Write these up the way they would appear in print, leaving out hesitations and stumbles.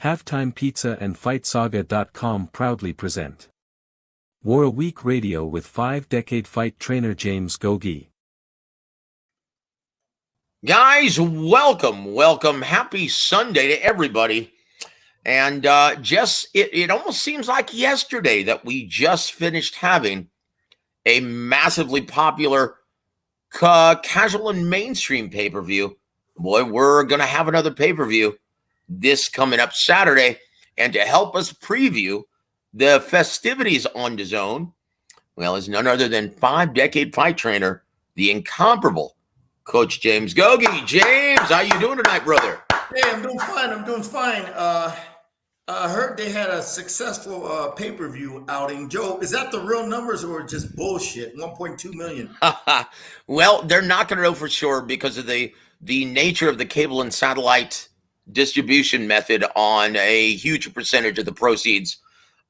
Halftime Pizza and FightSaga.com proudly present WAWR Week Radio with 5-decade fight trainer James Gogue. Guys, welcome. Happy Sunday to everybody. And it almost seems like yesterday that we just finished having a massively popular casual and mainstream pay-per-view. Boy, we're going to have another pay-per-view this coming up Saturday. And to help us preview the festivities on DAZN, well, is none other than 5-decade fight trainer, the incomparable Coach James Gogue. James, how you doing tonight, brother? Hey, I'm doing fine. I heard they had a successful pay-per-view outing. Joe, is that the real numbers or just bullshit? 1.2 million. Well, they're not going to know for sure because of the nature of the cable and satellite distribution method on a huge percentage of the proceeds.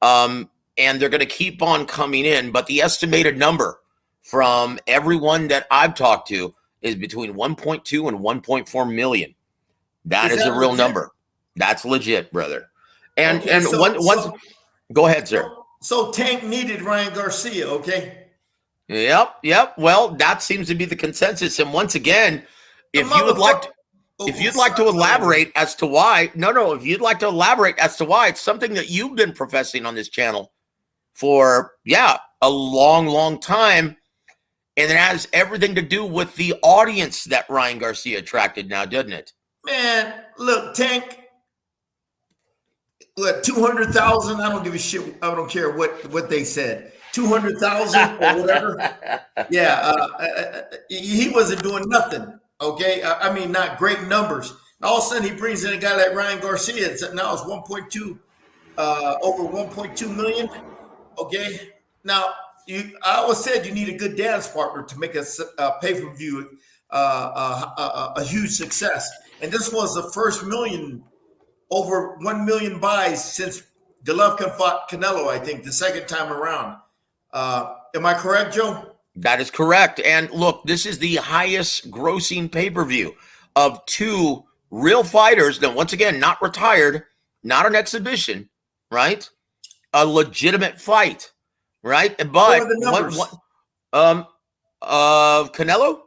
And they're going to keep on coming in. But the estimated number from everyone that I've talked to is between 1.2 and 1.4 million. That is a real number. That's legit, brother. And okay, go ahead, sir. So Tank needed Ryan Garcia, okay? Yep. Well, that seems to be the consensus. And once again, if you'd like to elaborate as to why, if you'd like to elaborate as to why, it's something that you've been professing on this channel for, a long time. And it has everything to do with the audience that Ryan Garcia attracted now, doesn't it? Man, look, Tank, 200,000, I don't give a shit. I don't care what they said. 200,000 or whatever. He wasn't doing nothing. Okay, I mean, not great numbers. All of a sudden, he brings in a guy like Ryan Garcia. Now it's 1.2, over 1.2 million. Okay, now I always said you need a good dance partner to make a pay-per-view a huge success. And this was the first over 1 million buys since Golovkin fought Canelo. I think the second time around. Am I correct, Joe? That is correct. And look, this is the highest grossing pay-per-view of two real fighters. Now, once again, not retired, not an exhibition, right? A legitimate fight, right? But what are the numbers? Canelo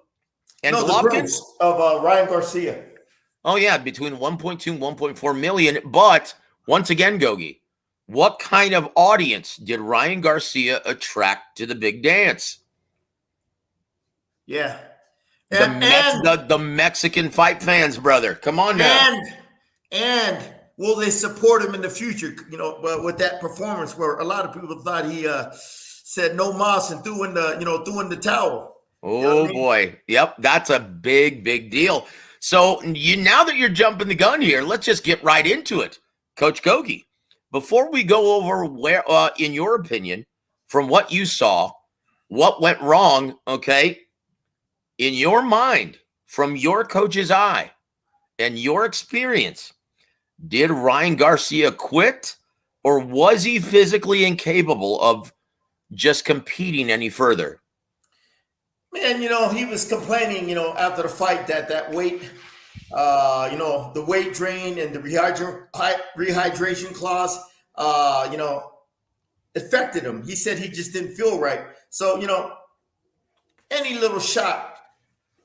and Golovkin? Of Ryan Garcia. Oh, yeah, between 1.2 and 1.4 million. But once again, Gogue, what kind of audience did Ryan Garcia attract to the big dance? Yeah. The Mexican fight fans, brother. Come on now. And will they support him in the future? With that performance where a lot of people thought he said no mas and threw in the towel. Oh, you know what I mean? Boy. Yep. That's a big deal. So now that you're jumping the gun here, let's just get right into it. Coach Gogue, before we go over where, in your opinion, from what you saw, what went wrong, okay, in your mind, from your coach's eye and your experience, did Ryan Garcia quit or was he physically incapable of just competing any further? Man, he was complaining, after the fight that weight, the weight drain and the rehydration clause, affected him. He said he just didn't feel right. So, any little shot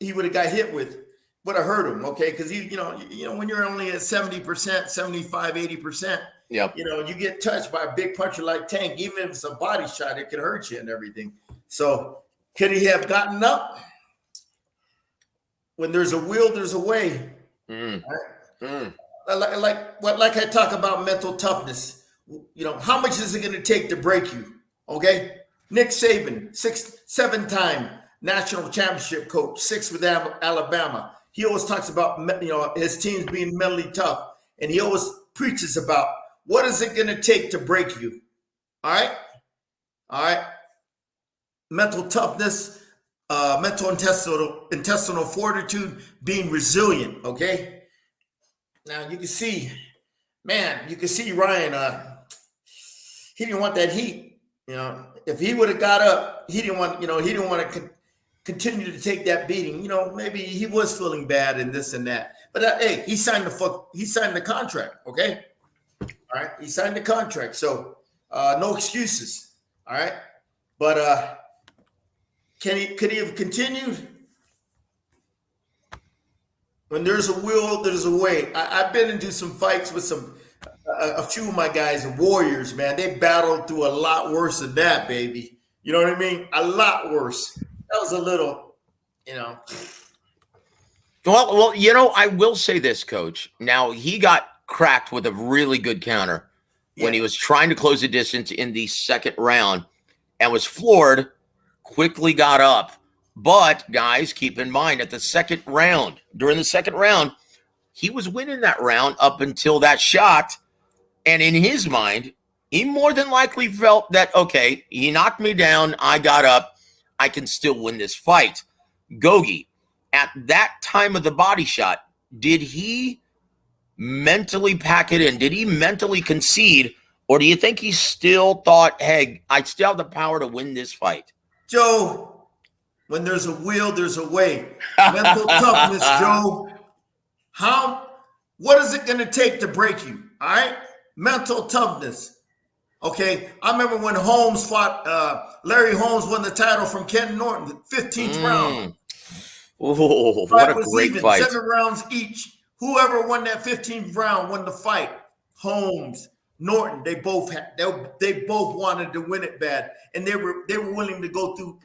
he would have got hit with would have hurt him, okay? Because when you're only at 70%, 75, 80%, yep. You get touched by a big puncher like Tank, even if it's a body shot, it could hurt you and everything. So could he have gotten up? When there's a will, there's a way. Right? Like I talk about mental toughness. How much is it going to take to break you? Okay, Nick Saban, 7-time national championship coach, 6 with Alabama. He always talks about his teams being mentally tough, and he always preaches about what is it going to take to break you. All right. Mental toughness, mental intestinal fortitude, being resilient. Okay. Now you can see Ryan. He didn't want that heat. If he would have got up, he didn't want to continue to take that beating. Maybe he was feeling bad and this and that. But hey, he signed the contract. Okay. All right, he signed the contract, so no excuses. All right, but could he have continued? When there's a will, there's a way. I've been into some fights with a few of my guys, the Warriors, man. They battled through a lot worse than that, baby. You know what I mean? A lot worse. That was a little, you know. Well, I will say this, Coach. Now, he got cracked with a really good counter when he was trying to close the distance in the second round and was floored, quickly got up. But, guys, keep in mind, during the second round, he was winning that round up until that shot. And in his mind, he more than likely felt that, okay, he knocked me down, I got up, I can still win this fight. Gogue, at that time of the body shot, did he mentally pack it in? Did he mentally concede? Or do you think he still thought, hey, I still have the power to win this fight? Joe, when there's a will, there's a way. Mental toughness, Joe. What is it going to take to break you? All right? Mental toughness. Okay? I remember when Holmes fought, Larry Holmes won the title from Ken Norton, the 15th round. Oh, what a great fight. 7 rounds each. Whoever won that 15th round won the fight. Holmes, Norton, they both wanted to win it bad, and they were willing to go through.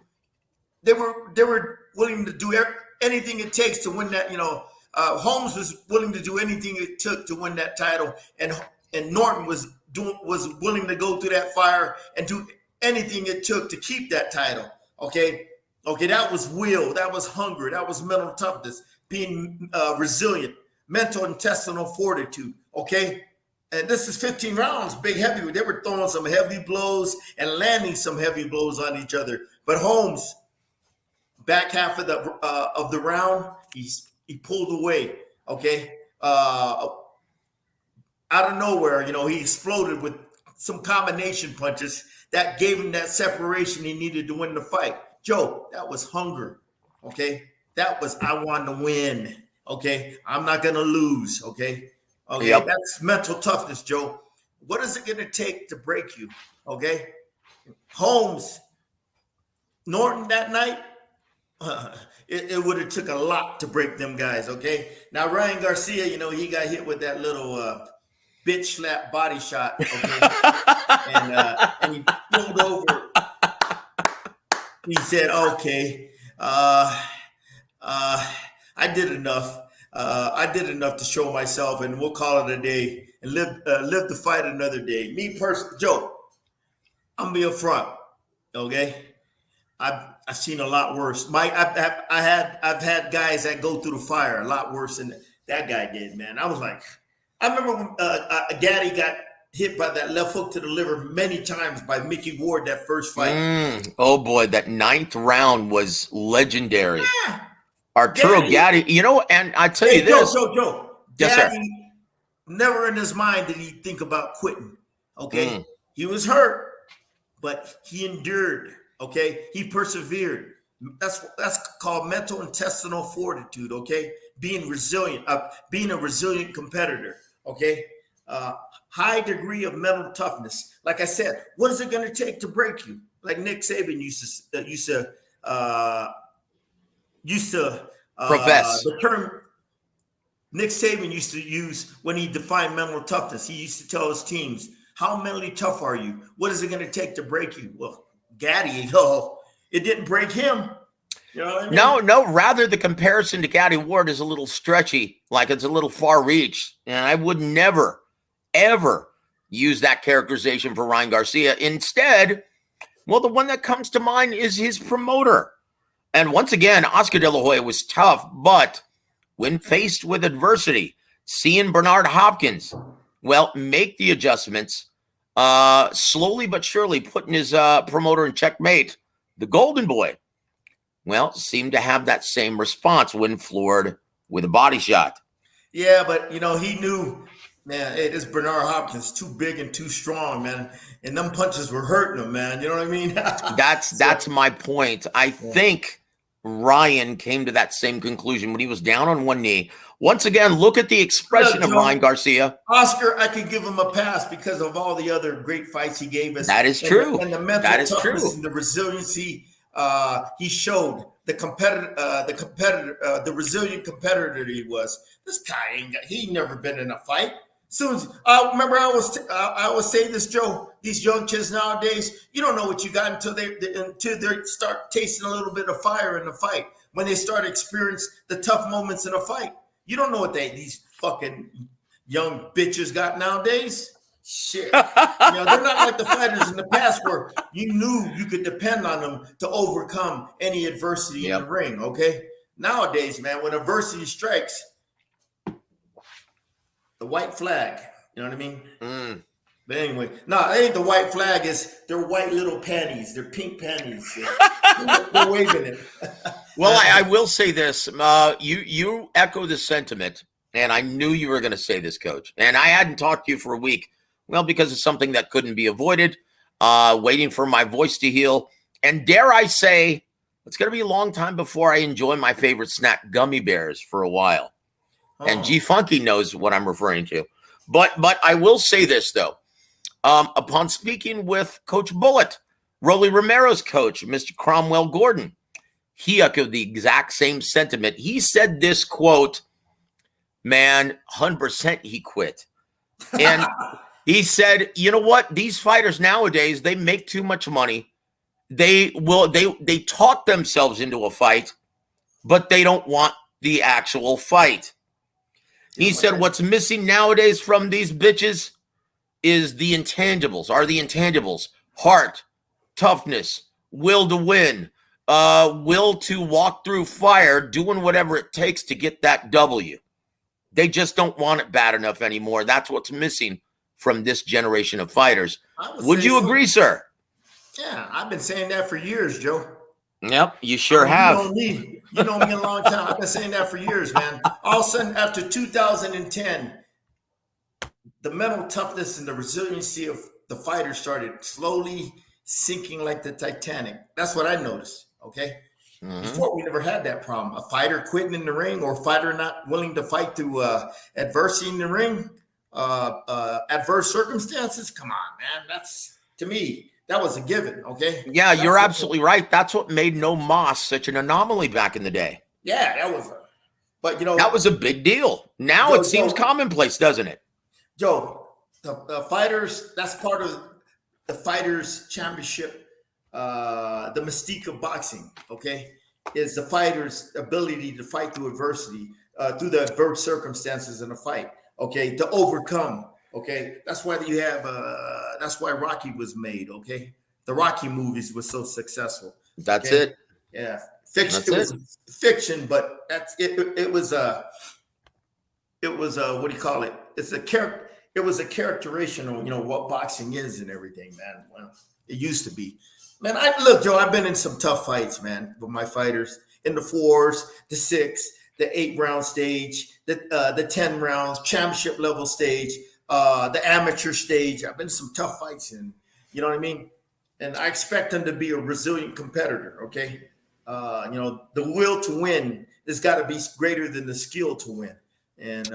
They were willing to do anything it takes to win that. Holmes was willing to do anything it took to win that title, and Norton was willing to go through that fire and do anything it took to keep that title. Okay, that was will, that was hunger, that was mental toughness, being resilient, mental intestinal fortitude. Okay. And this is 15 rounds, big heavy. They were throwing some heavy blows and landing some heavy blows on each other. But Holmes, back half of the round, he pulled away. Okay, out of nowhere, he exploded with some combination punches that gave him that separation he needed to win the fight. Joe, that was hunger. Okay, that was I want to win. Okay, I'm not gonna lose. Okay. Okay, yep. That's mental toughness, Joe. What is it going to take to break you? Okay, Holmes, Norton that night, it would have took a lot to break them guys. Okay, now Ryan Garcia, he got hit with that little bitch slap body shot. Okay, and he pulled over. He said, "Okay, I did enough." I did enough to show myself, and we'll call it a day and live the fight another day. Me personally, Joe, I'm being upfront. Okay, I've seen a lot worse. I've had guys that go through the fire a lot worse than that guy did. Man, I remember when Gaddy got hit by that left hook to the liver many times by Mickey Ward that first fight. Oh boy, that 9th round was legendary. Yeah. Arturo Gaddy, and I tell you this. Joe. Yes, Gaddy, sir. Never in his mind did he think about quitting. Okay. He was hurt, but he endured. Okay. He persevered. That's called mental intestinal fortitude. Okay. Being resilient, being a resilient competitor. Okay. High degree of mental toughness. Like I said, what is it going to take to break you? Like Nick Saban used to profess. The term Nick Saban used to use when he defined mental toughness. He used to tell his teams, how mentally tough are you? What is it going to take to break you? Well, Gaddy, it didn't break him. You know what I mean? No. Rather, the comparison to Gaddy Ward is a little stretchy, like it's a little far reach. And I would never, ever use that characterization for Ryan Garcia. Instead, well, the one that comes to mind is his promoter. And once again, Oscar De La Hoya was tough, but when faced with adversity, seeing Bernard Hopkins, well, make the adjustments, slowly but surely putting his promoter in checkmate, the Golden Boy, well, seemed to have that same response when floored with a body shot. Yeah, but, he knew, man, hey, this Bernard Hopkins too big and too strong, man. And them punches were hurting him, man. You know what I mean? That's my point. I think Ryan came to that same conclusion when he was down on one knee. Once again, look at the expression Look, of Joe, Ryan Garcia. Oscar, I could give him a pass because of all the other great fights he gave us. That is true. And the mental That is toughness true. and the resiliency he showed, the resilient competitor he was. This guy he never been in a fight. Soon as I remember, I always say this, Joe. These young kids nowadays, you don't know what you got until they start tasting a little bit of fire in the fight. When they start experiencing the tough moments in a fight, you don't know what these fucking young bitches got nowadays. Shit, they're not like the fighters in the past where you knew you could depend on them to overcome any adversity in the ring. Okay, nowadays, man, when adversity strikes, the white flag, you know what I mean? But anyway, no, it ain't the white flag. It's their white little panties, their pink panties. They're waving it. Well, I will say this. You echo the sentiment, and I knew you were going to say this, Coach. And I hadn't talked to you for a week. Well, because it's something that couldn't be avoided, waiting for my voice to heal. And dare I say, it's going to be a long time before I enjoy my favorite snack, gummy bears, for a while. And G Funky knows what I'm referring to. But I will say this, though. Upon speaking with Coach Bullet, Rolly Romero's coach, Mr. Cromwell Gordon, he echoed the exact same sentiment. He said this quote, man, 100% he quit. And he said, you know what? These fighters nowadays, they make too much money. They talk themselves into a fight, but they don't want the actual fight. He said what's missing nowadays from these bitches is the intangibles, heart, toughness, will to win, will to walk through fire, doing whatever it takes to get that W. They just don't want it bad enough anymore. That's what's missing from this generation of fighters. Would you agree, sir? Yeah, I've been saying that for years, Joe. Yep, you sure have. You know me a long time. I've been saying that for years, man. All of a sudden, after 2010, the mental toughness and the resiliency of the fighters started slowly sinking like the Titanic. That's what I noticed, okay? Before, we never had that problem. A fighter quitting in the ring or a fighter not willing to fight through adversity in the ring, adverse circumstances. Come on, man. That's, to me, that was a given, okay? Yeah, you're absolutely right. That's what made No Moss such an anomaly back in the day. Yeah, that was but that was a big deal. Now it seems commonplace, doesn't it? Joe, the fighters, that's part of the fighters championship, the mystique of boxing, okay, is the fighter's ability to fight through adversity, through the adverse circumstances in a fight, okay, to overcome. Okay, that's why you have. That's why Rocky was made. Okay, the Rocky movies were so successful. That's it. Yeah, fiction. It was fiction, but that's it. It was what do you call it? It's a character. It was a characterization of what boxing is and everything, man. Well, it used to be, man. Look, Joe. I've been in some tough fights, man, with my fighters in the 4s, the 6, the 8-round stage, the 10 rounds, championship level stage. The amateur stage. I've been in some tough fights, and you know what I mean? And I expect them to be a resilient competitor, okay? The will to win has got to be greater than the skill to win. And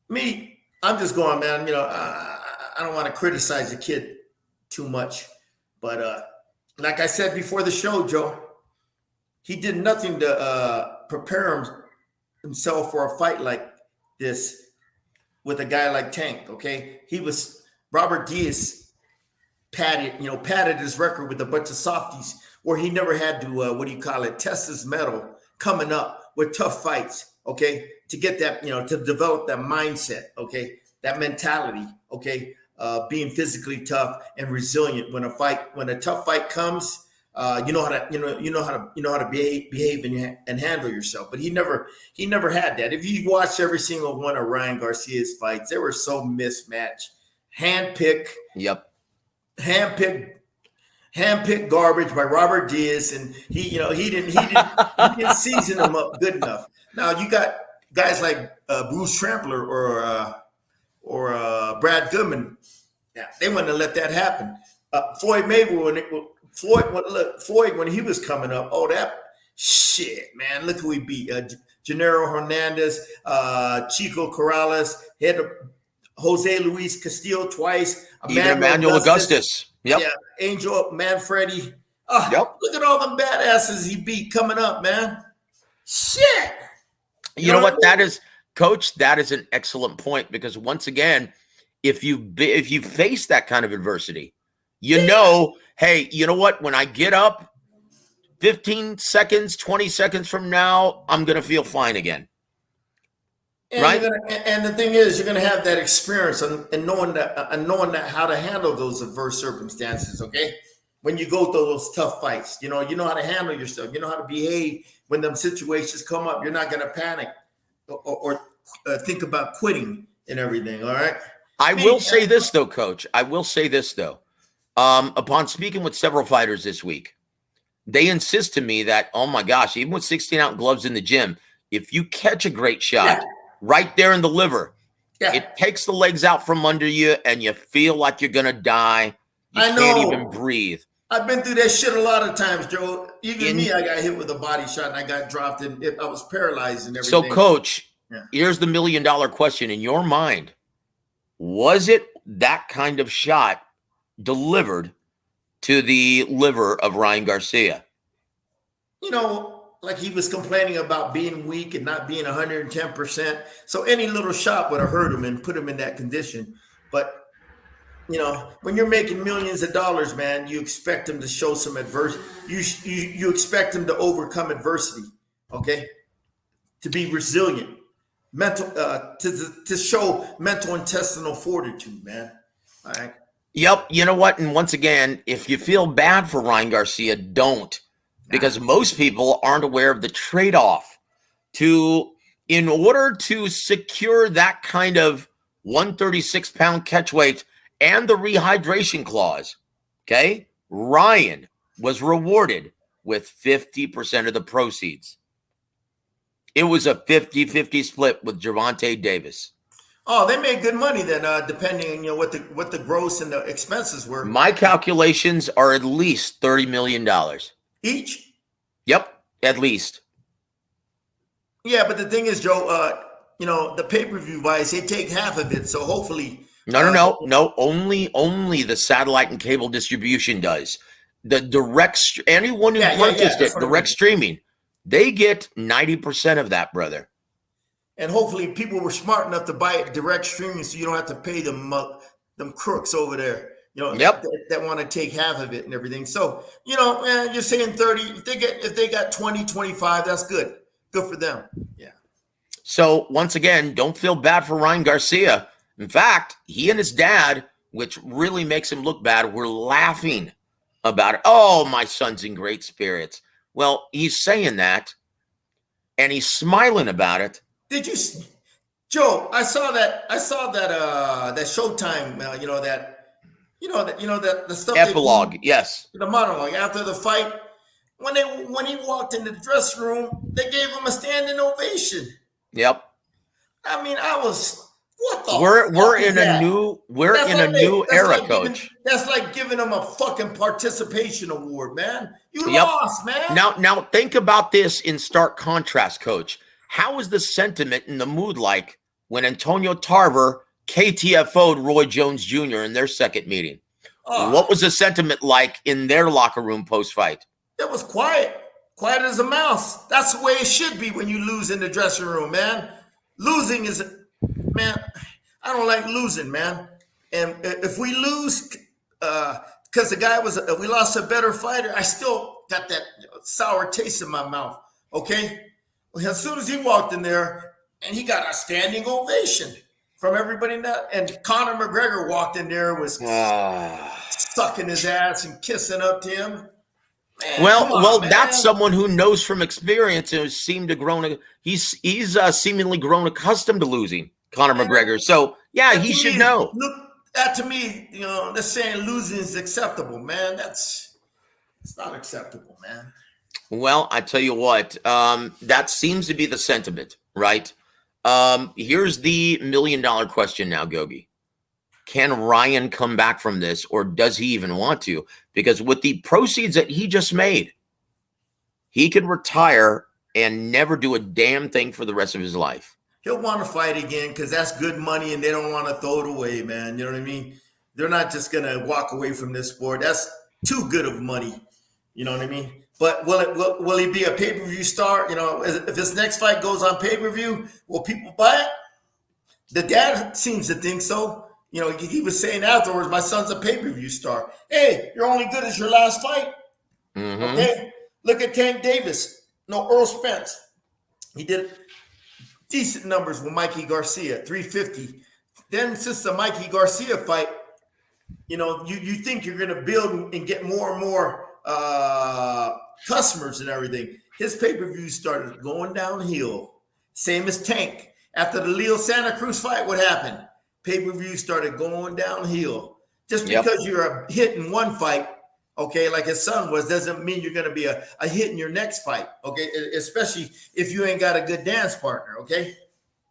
me, I'm just going, man, I don't want to criticize the kid too much. But like I said before the show, Joe, he did nothing to prepare himself for a fight like this with a guy like Tank, okay? Robert Diaz padded his record with a bunch of softies where he never had to, test his mettle coming up with tough fights, okay? To get that, to develop that mindset, okay? That mentality, okay? Being physically tough and resilient when a tough fight comes, you know how to behave and handle yourself. But he never had that. If you watched every single one of Ryan Garcia's fights, they were so mismatched, handpicked garbage by Robert Diaz, and he didn't season them up good enough. Now you got guys like Bruce Trampler or Brad Goodman. Yeah, they wouldn't have let that happen. Floyd Mayweather, Floyd, when he was coming up, Shit, man. Look who he beat. Gennaro Hernandez, Chico Corrales, hit Jose Luis Castillo twice. Even Emmanuel Augustus. Yep. Yeah, Angel Manfredi. Yep. Look at all them badasses he beat coming up, man. Shit. You know what? That is, Coach, that is an excellent point, because once again, if you face that kind of adversity, you know, hey, you know what? When I get up 15 seconds, 20 seconds from now, I'm going to feel fine again. And right? And the thing is, you're going to have that experience and knowing that how to handle those adverse circumstances. Okay, when you go through those tough fights, you know how to handle yourself. You know how to behave when them situations come up. You're not going to panic or think about quitting and everything. All right. I will say this though, Coach. I will say this though. Upon speaking with several fighters this week, they insist to me that, oh my gosh, even with 16-ounce gloves in the gym, if you catch a great shot right there in the liver, it takes the legs out from under you and you feel like you're going to die. You can't even breathe. I've been through that shit a lot of times, Joe. Even me, I got hit with a body shot and I got dropped and I was paralyzed and everything. So, Coach, here's the million-dollar question in your mind. Was it that kind of shot delivered to the liver of Ryan Garcia? You know, like he was complaining about being weak and not being 110%. So any little shot would have hurt him and put him in that condition. But, you know, when you're making millions of dollars, man, you expect him to show some adversity. You expect him to overcome adversity, okay? To be resilient, mental, to show mental intestinal fortitude, man. All right. Yep. You know what? And once again, if you feel bad for Ryan Garcia, don't. Because most people aren't aware of the trade-off in order to secure that kind of 136-pound catch weight and the rehydration clause. Okay. Ryan was rewarded with 50% of the proceeds. It was a 50-50 split with Gervonta Davis. Oh, they made good money then, depending on what the gross and the expenses were. My calculations are at least $30 million. Each? Yep, at least. Yeah, but the thing is, Joe, the pay-per-view buys, they take half of it, so hopefully. No. Only the satellite and cable distribution does. The direct, anyone who purchased it, direct streaming, they get 90% of that, brother. And hopefully people were smart enough to buy it direct streaming, so you don't have to pay them crooks over there. That want to take half of it and everything. So, man, you're saying 30. If they got 20, 25, that's good. Good for them. Yeah. So once again, don't feel bad for Ryan Garcia. In fact, he and his dad, which really makes him look bad, were laughing about it. Oh, my son's in great spirits. Well, he's saying that and he's smiling about it. Did you, Joe? I saw that Showtime. The stuff. Epilogue, yes. The monologue after the fight. When he walked into the dressing room, they gave him a standing ovation. Yep. I mean, I was what the? We're in a new era, Coach. That's like giving him a fucking participation award, man. You lost, man. Now think about this in stark contrast, Coach. How was the sentiment and the mood like when Antonio Tarver KTFO'd Roy Jones Jr. in their second meeting? What was the sentiment like in their locker room post-fight? It was quiet as a mouse. That's the way it should be when you lose in the dressing room, man. Losing is, man, I don't like losing, man. And if we lose, because we lost a better fighter, I still got that sour taste in my mouth, okay? As soon as he walked in there, and he got a standing ovation from everybody. And Conor McGregor walked in there, was sucking his ass and kissing up to him. Man, that's someone who knows from experience and has seemed to he's seemingly grown accustomed to losing, Conor McGregor. So yeah, he should know. Look, that to me, they're saying losing is acceptable, man. It's not acceptable, man. Well, I tell you what, that seems to be the sentiment, right? Here's the million-dollar question now, Gogue. Can Ryan come back from this, or does he even want to? Because with the proceeds that he just made, he can retire and never do a damn thing for the rest of his life. He'll want to fight again because that's good money and they don't want to throw it away, man. You know what I mean? They're not just going to walk away from this sport. That's too good of money. You know what I mean? But will he be a pay-per-view star? You know, if his next fight goes on pay-per-view, will people buy it? The dad seems to think so. You know, he was saying afterwards, my son's a pay-per-view star. Hey, you're only good as your last fight. Mm-hmm. Okay? Look at Tank Davis. No, Earl Spence. He did decent numbers with Mikey Garcia, 350. Then since the Mikey Garcia fight, you know, you think you're going to build and get more and more customers and everything. His pay-per-view started going downhill. Same as Tank. After the Leo Santa Cruz fight, what happened? Pay-per-view started going downhill. Just because you're a hit in one fight, okay, like his son was, doesn't mean you're going to be a hit in your next fight, okay? Especially if you ain't got a good dance partner, okay?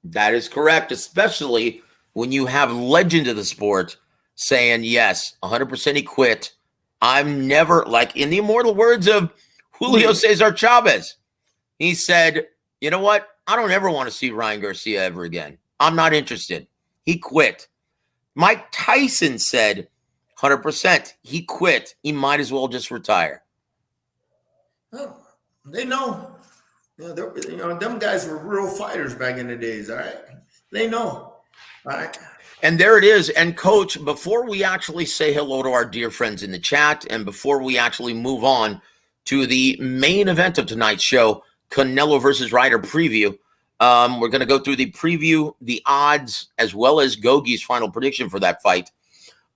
That is correct, especially when you have legend of the sport saying, yes, 100% he quit. I'm never, like in the immortal words of Julio Cesar Chavez, he said, you know what? I don't ever want to see Ryan Garcia ever again. I'm not interested. He quit. Mike Tyson said, 100%, he quit. He might as well just retire. Well, they know. You know, them guys were real fighters back in the days, all right? They know, all right? And there it is. And Coach, before we actually say hello to our dear friends in the chat and before we actually move on to the main event of tonight's show, Canelo versus Ryder preview, we're going to go through the preview, the odds, as well as Gogue's final prediction for that fight.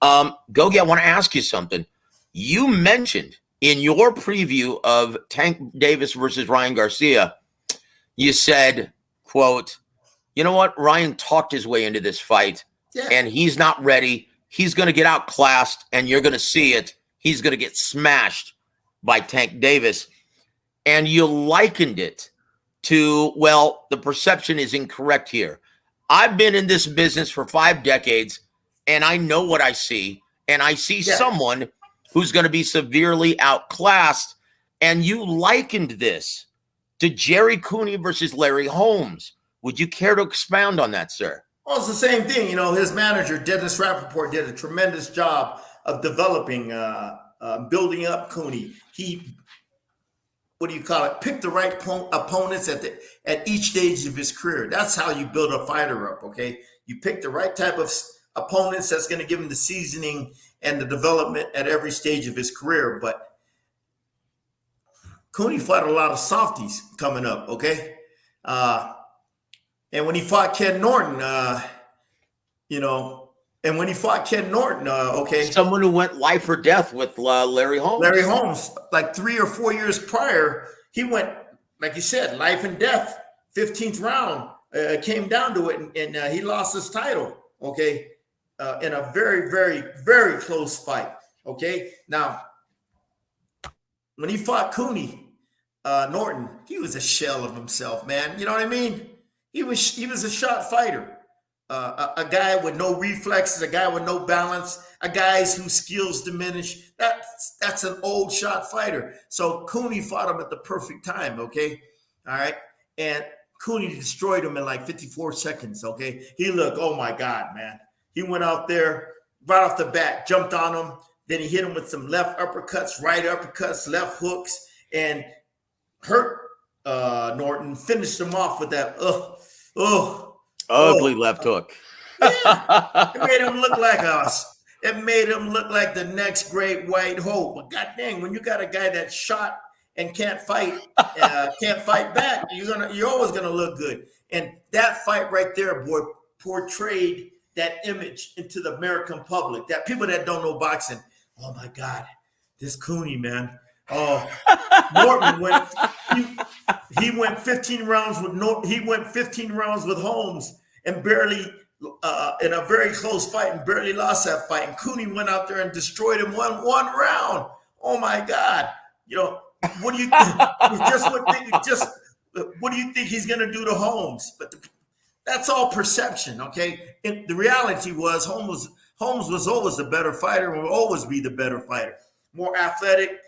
Gogue, I want to ask you something. You mentioned in your preview of Tank Davis versus Ryan Garcia, you said, quote, you know what? Ryan talked his way into this fight. Yeah. And he's not ready. He's going to get outclassed, and you're going to see it. He's going to get smashed by Tank Davis. And you likened it to, well, the perception is incorrect here. I've been in this business for 5 decades, and I know what I see. And I see someone who's going to be severely outclassed. And you likened this to Jerry Cooney versus Larry Holmes. Would you care to expound on that, sir? Well, it's the same thing. You know, his manager, Dennis Rappaport, did a tremendous job of developing, building up Cooney. He, picked the right opponents at each stage of his career. That's how you build a fighter up, okay? You pick the right type of opponents that's going to give him the seasoning and the development at every stage of his career. But Cooney fought a lot of softies coming up, okay? And when he fought Ken Norton, someone who went life or death with Larry Holmes. Larry Holmes, like 3 or 4 years prior, he went, like you said, life and death, 15th round, came down to it, and he lost his title, okay, in a very, very, very close fight, okay? Now, when he fought Cooney, Norton, he was a shell of himself, man. You know what I mean? He was a shot fighter, a guy with no reflexes, a guy with no balance, a guy whose skills diminish. That's an old shot fighter. So Cooney fought him at the perfect time, okay? All right? And Cooney destroyed him in like 54 seconds, okay? He looked, oh my God, man. He went out there right off the bat, jumped on him. Then he hit him with some left uppercuts, right uppercuts, left hooks, and hurt Norton, finished him off with that ugly left hook. Yeah, it made him look like us. It made him look like the next great white hope. But god dang, when you got a guy that shot and can't fight back, you're always gonna look good. And that fight right there, boy, portrayed that image into the American public. That people that don't know boxing, oh my God, this Cooney, man. Oh, Norton he went 15 rounds with Holmes and barely in a very close fight and barely lost that fight. And Cooney went out there and destroyed him one round. Oh my God! You know, what do you what do you think he's going to do to Holmes? But that's all perception, okay? And the reality was Holmes was always the better fighter and will always be the better fighter, more athletic.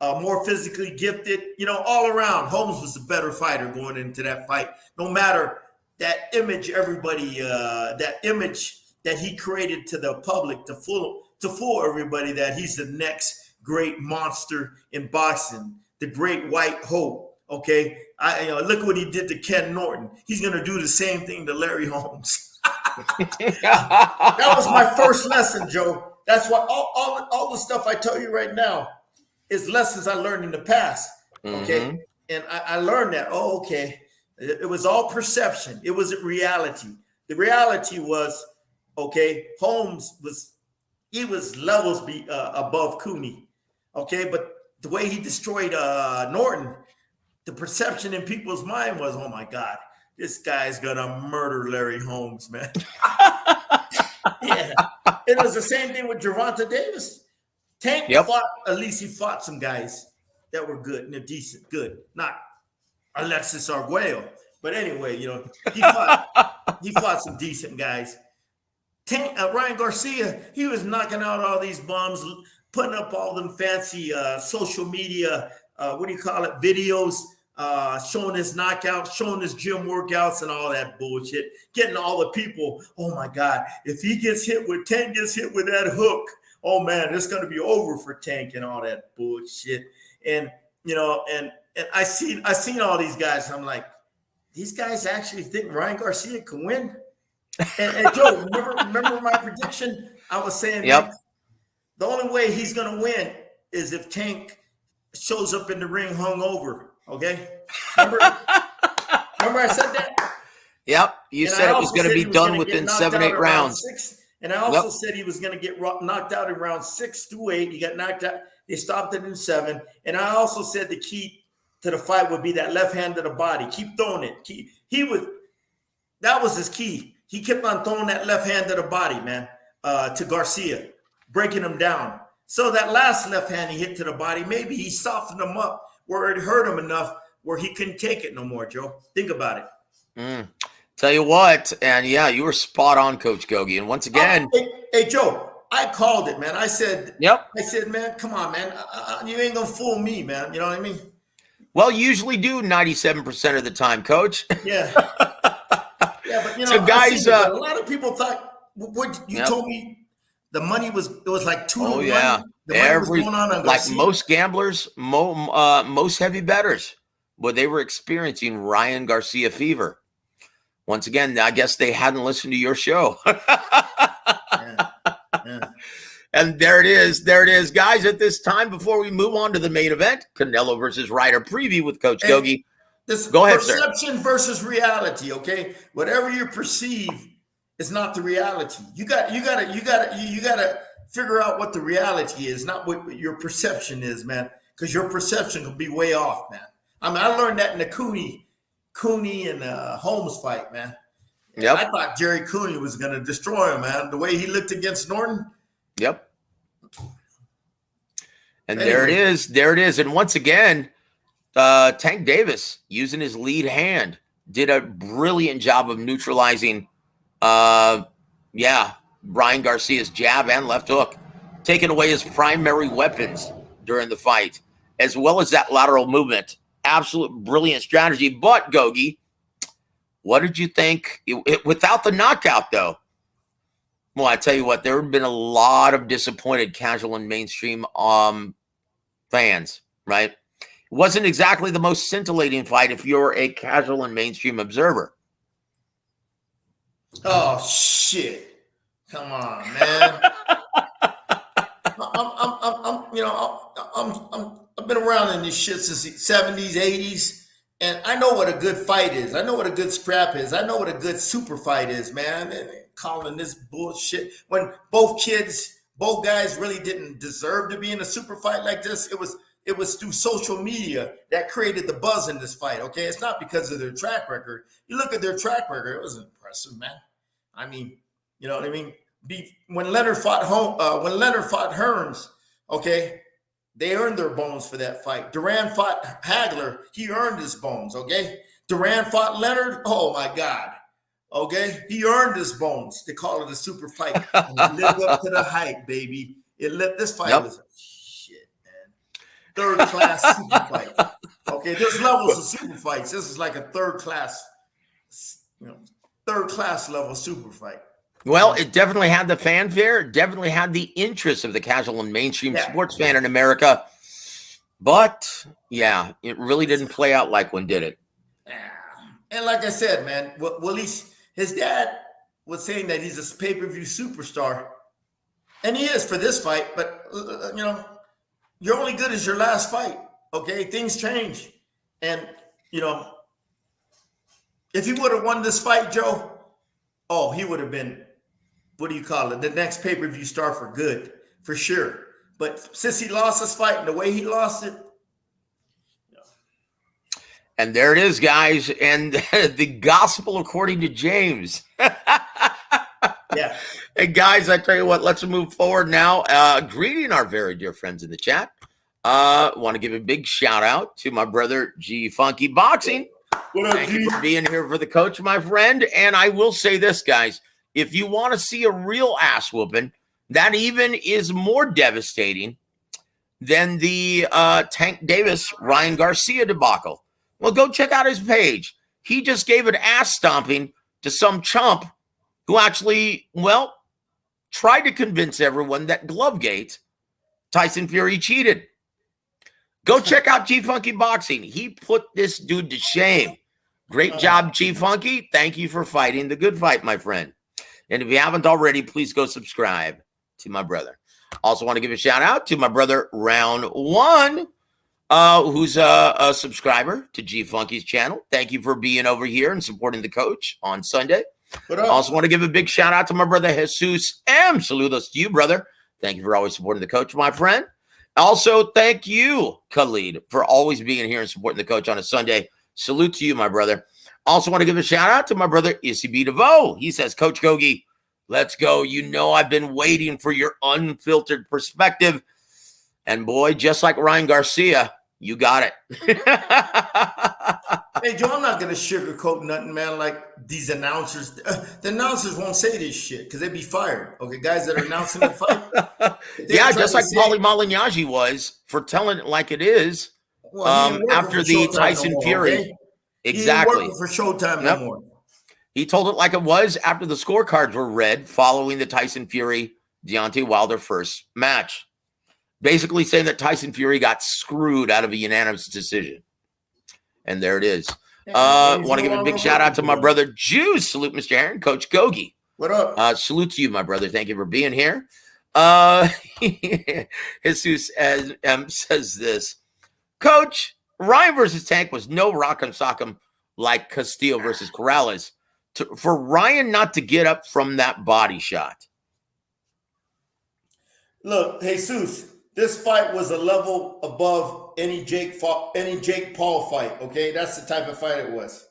more physically gifted. All around, Holmes was the better fighter going into that fight. No matter that image, that image that he created to the public to fool everybody that he's the next great monster in boxing, the great white hope. Okay, look what he did to Ken Norton. He's gonna do the same thing to Larry Holmes. That was my first lesson, Joe. That's why all the stuff I tell you right now is lessons I learned in the past. Okay, mm-hmm. And I learned that. Oh, okay, it was all perception. It wasn't reality. The reality was, okay, Holmes was levels above Cooney. Okay, but the way he destroyed Norton, the perception in people's mind was, oh my God, this guy's gonna murder Larry Holmes, man. Yeah, it was the same thing with Gervonta Davis. Tank fought, at least he fought some guys that were good and they're decent, good, not Alexis Arguello. But anyway, he fought some decent guys. Ryan Garcia, he was knocking out all these bums, putting up all them fancy social media, videos, showing his knockouts, showing his gym workouts and all that bullshit, getting all the people, oh my God, if Tank gets hit with that hook, oh man, it's going to be over for Tank and all that bullshit. And, and I seen all these guys. I'm like, these guys actually think Ryan Garcia can win? And Joe, remember my prediction? I was saying, the only way he's going to win is if Tank shows up in the ring hungover. Okay, remember I said that? Yep, you said it was going to be done within 7-8 rounds. And I also said he was going to get knocked out in round 6 to 8. He got knocked out. They stopped it in 7. And I also said the key to the fight would be that left hand to the body. Keep throwing it. That was his key. He kept on throwing that left hand to the body, man, to Garcia, breaking him down. So that last left hand he hit to the body, maybe he softened him up where it hurt him enough where he couldn't take it no more, Joe. Think about it. Tell you what, and you were spot on, Coach Gogue. And once again, hey, Joe, I called it, man. I said, I said, man, come on, man. You ain't gonna fool me, man. You know what I mean? Well, you usually do 97% of the time, Coach. Yeah. Yeah, but so guys, a lot of people thought what you told me the money was like 2 to 1. The money was going on like most gamblers, most heavy bettors, but they were experiencing Ryan Garcia fever. Once again, I guess they hadn't listened to your show. And there it is, guys. At this time, before we move on to the main event, Canelo versus Ryder preview with Coach Gogue. Go ahead, perception versus reality. Okay, whatever you perceive is not the reality. You got to figure out what the reality is, not what your perception is, man. Because your perception can be way off, man. I mean, I learned that in the Cooney and Holmes fight, man. Yep. I thought Jerry Cooney was going to destroy him, man. The way he looked against Norton. Yep. And anyway. There it is. And once again, Tank Davis, using his lead hand, did a brilliant job of neutralizing, Ryan Garcia's jab and left hook, taking away his primary weapons during the fight, as well as that lateral movement. Absolute brilliant strategy. But, Gogue, what did you think? Without the knockout, though, well, I tell you what, there have been a lot of disappointed casual and mainstream fans, right? It wasn't exactly the most scintillating fight if you're a casual and mainstream observer. Oh, shit. Come on, man. I've been around in this shit since the 70s, 80s, and I know what a good fight is. I know what a good scrap is. I know what a good super fight is, man. And calling this bullshit when both guys really didn't deserve to be in a super fight like this. It was through social media that created the buzz in this fight. Okay, it's not because of their track record. You look at their track record; it was impressive, man. I mean, you know what I mean. When Leonard fought Hearns, okay, they earned their bones for that fight. Duran fought Hagler; he earned his bones. Okay, Duran fought Leonard. Oh my God. Okay, he earned his bones. They call it a super fight. And it lived up to the hype, baby. This fight was shit, man. third class super fight. Okay, there's levels of super fights. This is like a third class, third class level super fight. Well, it definitely had the fanfare. It definitely had the interest of the casual and mainstream sports fan in America. But, yeah, it really didn't play out like one, did it? And like I said, man, well, his dad was saying that he's a pay-per-view superstar. And he is for this fight. But, you're only good as your last fight. Okay? Things change. And, if he would have won this fight, Joe, he would have been, the next pay-per-view star for good, for sure. But since he lost this fight and the way he lost it. And there it is, guys. And the gospel according to James. Yeah. Hey, guys, I tell you what, let's move forward now. Greeting our very dear friends in the chat. Want to give a big shout out to my brother, G Funky Boxing. Thank you for being here for the coach, my friend. And I will say this, guys. If you want to see a real ass whooping, that even is more devastating than the Tank Davis, Ryan Garcia debacle. Well, go check out his page. He just gave an ass stomping to some chump who actually, tried to convince everyone that Glovegate, Tyson Fury cheated. Go check out G Funky Boxing. He put this dude to shame. Great job, G Funky. Thank you for fighting the good fight, my friend. And if you haven't already, please go subscribe to my brother. Also want to give a shout out to my brother, Round One, who's a subscriber to G Funky's channel. Thank you for being over here and supporting the coach on Sunday. Also want to give a big shout out to my brother, Jesus M. Saludos to you, brother. Thank you for always supporting the coach, my friend. Also, thank you, Khalid, for always being here and supporting the coach on a Sunday. Salute to you, my brother. Also want to give a shout out to my brother, Issy B. DeVoe. He says, Coach Gogue, let's go. I've been waiting for your unfiltered perspective. And boy, just like Ryan Garcia, you got it. Hey, Joe, I'm not going to sugarcoat nothing, man, like these announcers. The announcers won't say this shit because they'd be fired. Okay, guys that are announcing the fight. Yeah, just like Paulie Malignaggi was for telling it like it is after the Tyson Fury. Okay? Exactly. He ain't working for Showtime no more. He told it like it was after the scorecards were read following the Tyson Fury Deontay Wilder first match. Basically saying that Tyson Fury got screwed out of a unanimous decision. And there it is. Want to give a big shout out to my brother, Juice. Salute, Mr. Aaron. Coach Gogue. What up? Salute to you, my brother. Thank you for being here. Jesus says this. Coach, Ryan versus Tank was no rock'em sock'em like Castillo versus Corrales. For Ryan not to get up from that body shot. Look, Jesus, this fight was a level above any Jake Paul fight. Okay, that's the type of fight it was.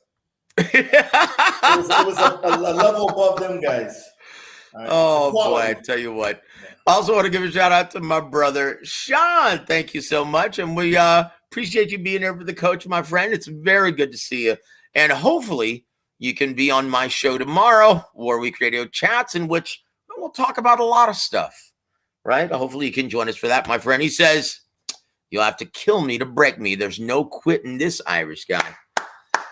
It was a level above them guys. Right. Oh boy, I tell you what. Also want to give a shout out to my brother Sean. Thank you so much, and we appreciate you being here for the coach, my friend. It's very good to see you, and hopefully you can be on my show tomorrow, War Week Radio Chats, in which we'll talk about a lot of stuff. Right? Hopefully you can join us for that, my friend. He says, you'll have to kill me to break me. There's no quitting this Irish guy.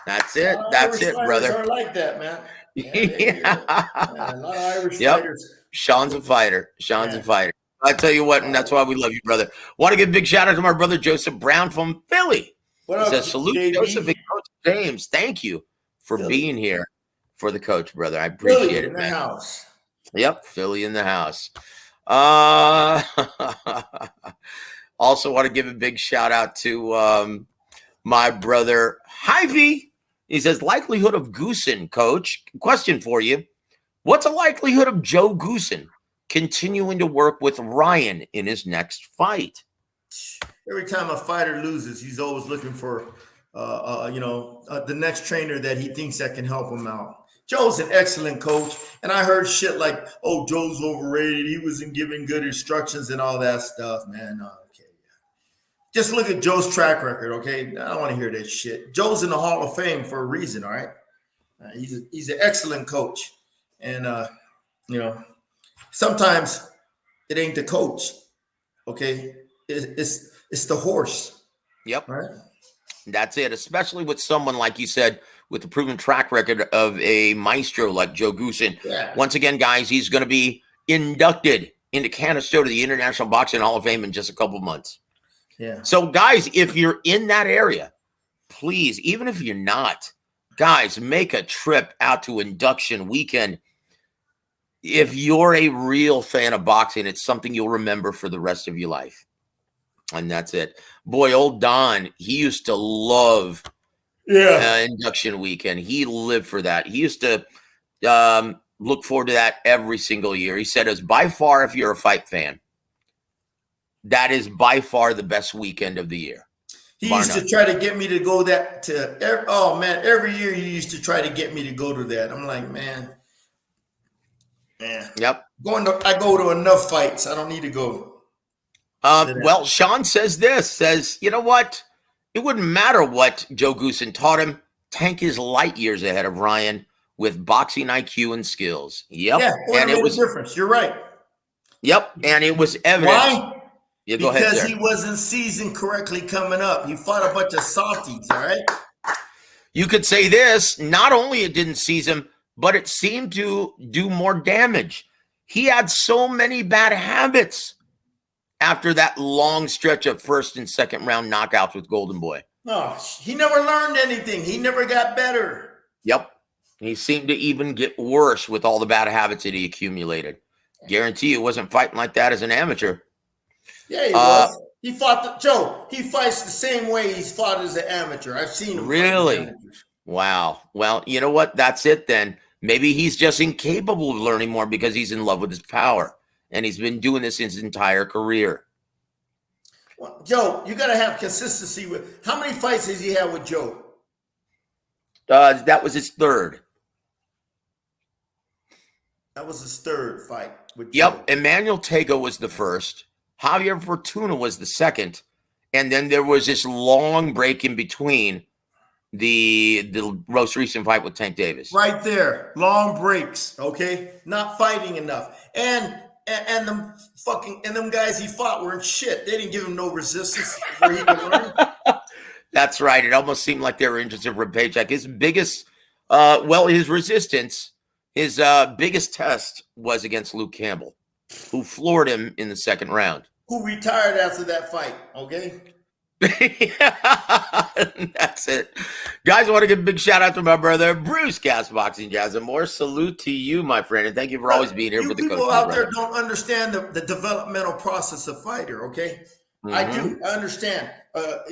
That's it. That's it, brother. Are like that, man. Yeah. A lot of Irish fighters. Sean's a fighter. Sean's a fighter. I tell you what, and that's why we love you, brother. Want to give a big shout out to my brother, Joseph Brown from Philly. He says, salute, JB. Joseph and Coach James. Thank you for being here for the coach, brother. I appreciate it, man. House. Yep, Philly in the house. Also want to give a big shout out to my brother Hyvee. He says, likelihood of Goosen, coach. Question for you. What's the likelihood of Joe Goosen continuing to work with Ryan in his next fight? Every time a fighter loses, he's always looking for the next trainer that he thinks that can help him out. Joe's an excellent coach, and I heard shit like, "Oh, Joe's overrated. He wasn't giving good instructions and all that stuff." Man, okay. Just look at Joe's track record, okay? I don't want to hear that shit. Joe's in the Hall of Fame for a reason, all right? He's an excellent coach, and sometimes it ain't the coach, okay? It's It's the horse. Yep. Right. That's it. Especially with someone, like you said, with the proven track record of a maestro like Joe Goosen. Yeah. Once again, guys, he's going to be inducted into Canelo to the International Boxing Hall of Fame in just a couple months. Yeah. So, guys, if you're in that area, please, even if you're not, guys, make a trip out to induction weekend. If you're a real fan of boxing, it's something you'll remember for the rest of your life. And that's it. Boy, old Don, he used to love induction weekend. He lived for that. He used to look forward to that every single year. He said, "As by far, if you're a fight fan, that is by far the best weekend of the year." He used to try to get me to go every year he used to try to get me to go to that. I'm like, man. Yep. I go to enough fights. I don't need to go. Well, Sean says, you know what? It wouldn't matter what Joe Goosen taught him. Tank is light years ahead of Ryan with boxing IQ and skills. Yep. Yeah, and it was a difference. You're right. Yep. And it was evident. Why? Yeah, go ahead, because sir. he wasn't seasoned correctly coming up. He fought a bunch of softies, all right? You could say this, not only it didn't season him, but it seemed to do more damage. He had so many bad habits after that long stretch of first and second round knockouts with Golden Boy. No, he never learned anything. He never got better. Yep. He seemed to even get worse with all the bad habits that he accumulated. Guarantee you wasn't fighting like that as an amateur. Yeah, he was. He fought he fights the same way he's fought as an amateur. I've seen him. Really? Wow. Well, you know what? That's it then. Maybe he's just incapable of learning more because he's in love with his power. And he's been doing this his entire career. Well, Joe, you got to have consistency with. How many fights has he had with Joe? That was his third. That was his third fight with Joe. Yep. Emmanuel Tego was the first. Javier Fortuna was the second. And then there was this long break in between the most recent fight with Tank Davis. Right there. Long breaks. Okay. Not fighting enough. And them guys he fought weren't shit. They didn't give him no resistance where he could learn. That's right. It almost seemed like they were interested for a paycheck. His biggest, his resistance, his biggest test was against Luke Campbell, who floored him in the second round. Who retired after that fight, okay? That's it. Guys, I want to give a big shout out to my brother, Bruce Boxing Jazz and more. Salute to you, my friend, and thank you for always being here for the coach. People out there don't understand the developmental process of fighter, okay? Mm-hmm. I do. I understand.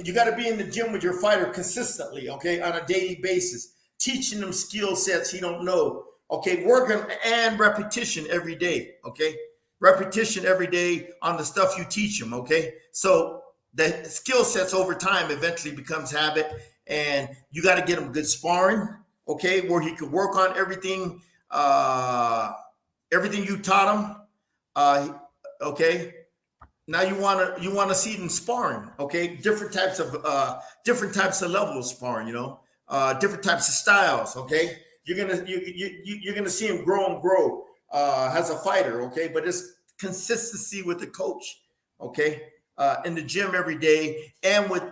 You got to be in the gym with your fighter consistently, okay, on a daily basis, teaching them skill sets he don't know, okay, working and repetition every day, okay? Repetition every day on the stuff you teach them, okay? So the skill sets over time eventually becomes habit, and you got to get him good sparring, okay, where he could work on everything you taught him, okay. Now you want to see it in sparring, okay? Different types of level of sparring, different types of styles, okay? You're gonna see him grow and grow as a fighter, okay? But it's consistency with the coach, okay? In the gym every day, and with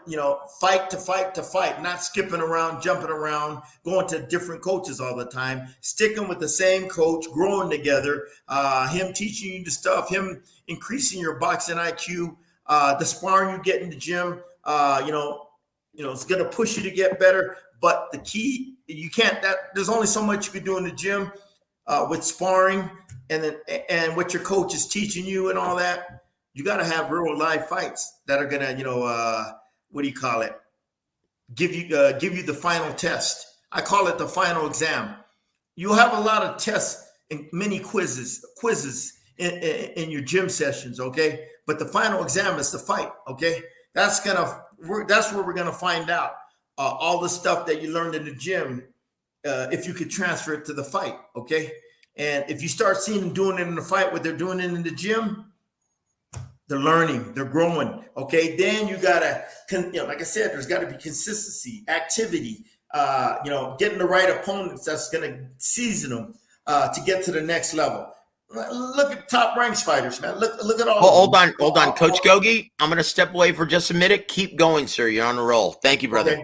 fight to fight, not skipping around, jumping around, going to different coaches all the time, sticking with the same coach, growing together, him teaching you the stuff, him increasing your boxing IQ, the sparring you get in the gym, it's gonna push you to get better. But the key, there's only so much you can do in the gym with sparring and what your coach is teaching you and all that. You got to have real live fights that are gonna, give you the final test. I call it the final exam. You'll have a lot of tests and many quizzes in your gym sessions, okay? But the final exam is the fight, okay? That's where we're gonna find out all the stuff that you learned in the gym, if you could transfer it to the fight, okay? And if you start seeing them doing it in the fight, what they're doing it in the gym, they're learning, they're growing, okay? Then you gotta, like I said, there's gotta be consistency, activity, getting the right opponents that's gonna season them to get to the next level. Look at top ranks fighters, man. Look at all. Hold on, Coach Gogue. I'm going to step away for just a minute. Keep going, sir. You're on the roll. Thank you, brother. Okay.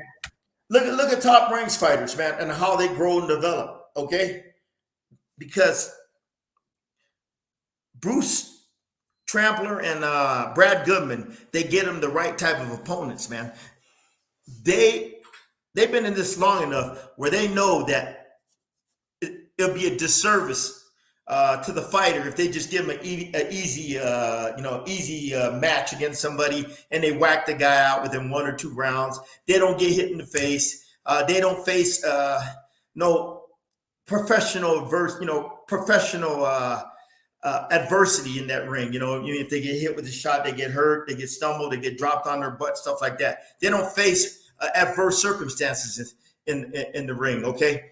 Look at top ranks fighters, man, and how they grow and develop. Okay, because Bruce Trampler and Brad Goodman, they get them the right type of opponents, man. They've been in this long enough where they know that it'll be a disservice to the fighter if they just give him an easy match against somebody and they whack the guy out within 1 or 2 rounds. They don't get hit in the face. They don't face no professional adversity in that ring. If they get hit with a shot, they get hurt, they get stumbled, they get dropped on their butt, stuff like that. They don't face adverse circumstances in the ring. Okay,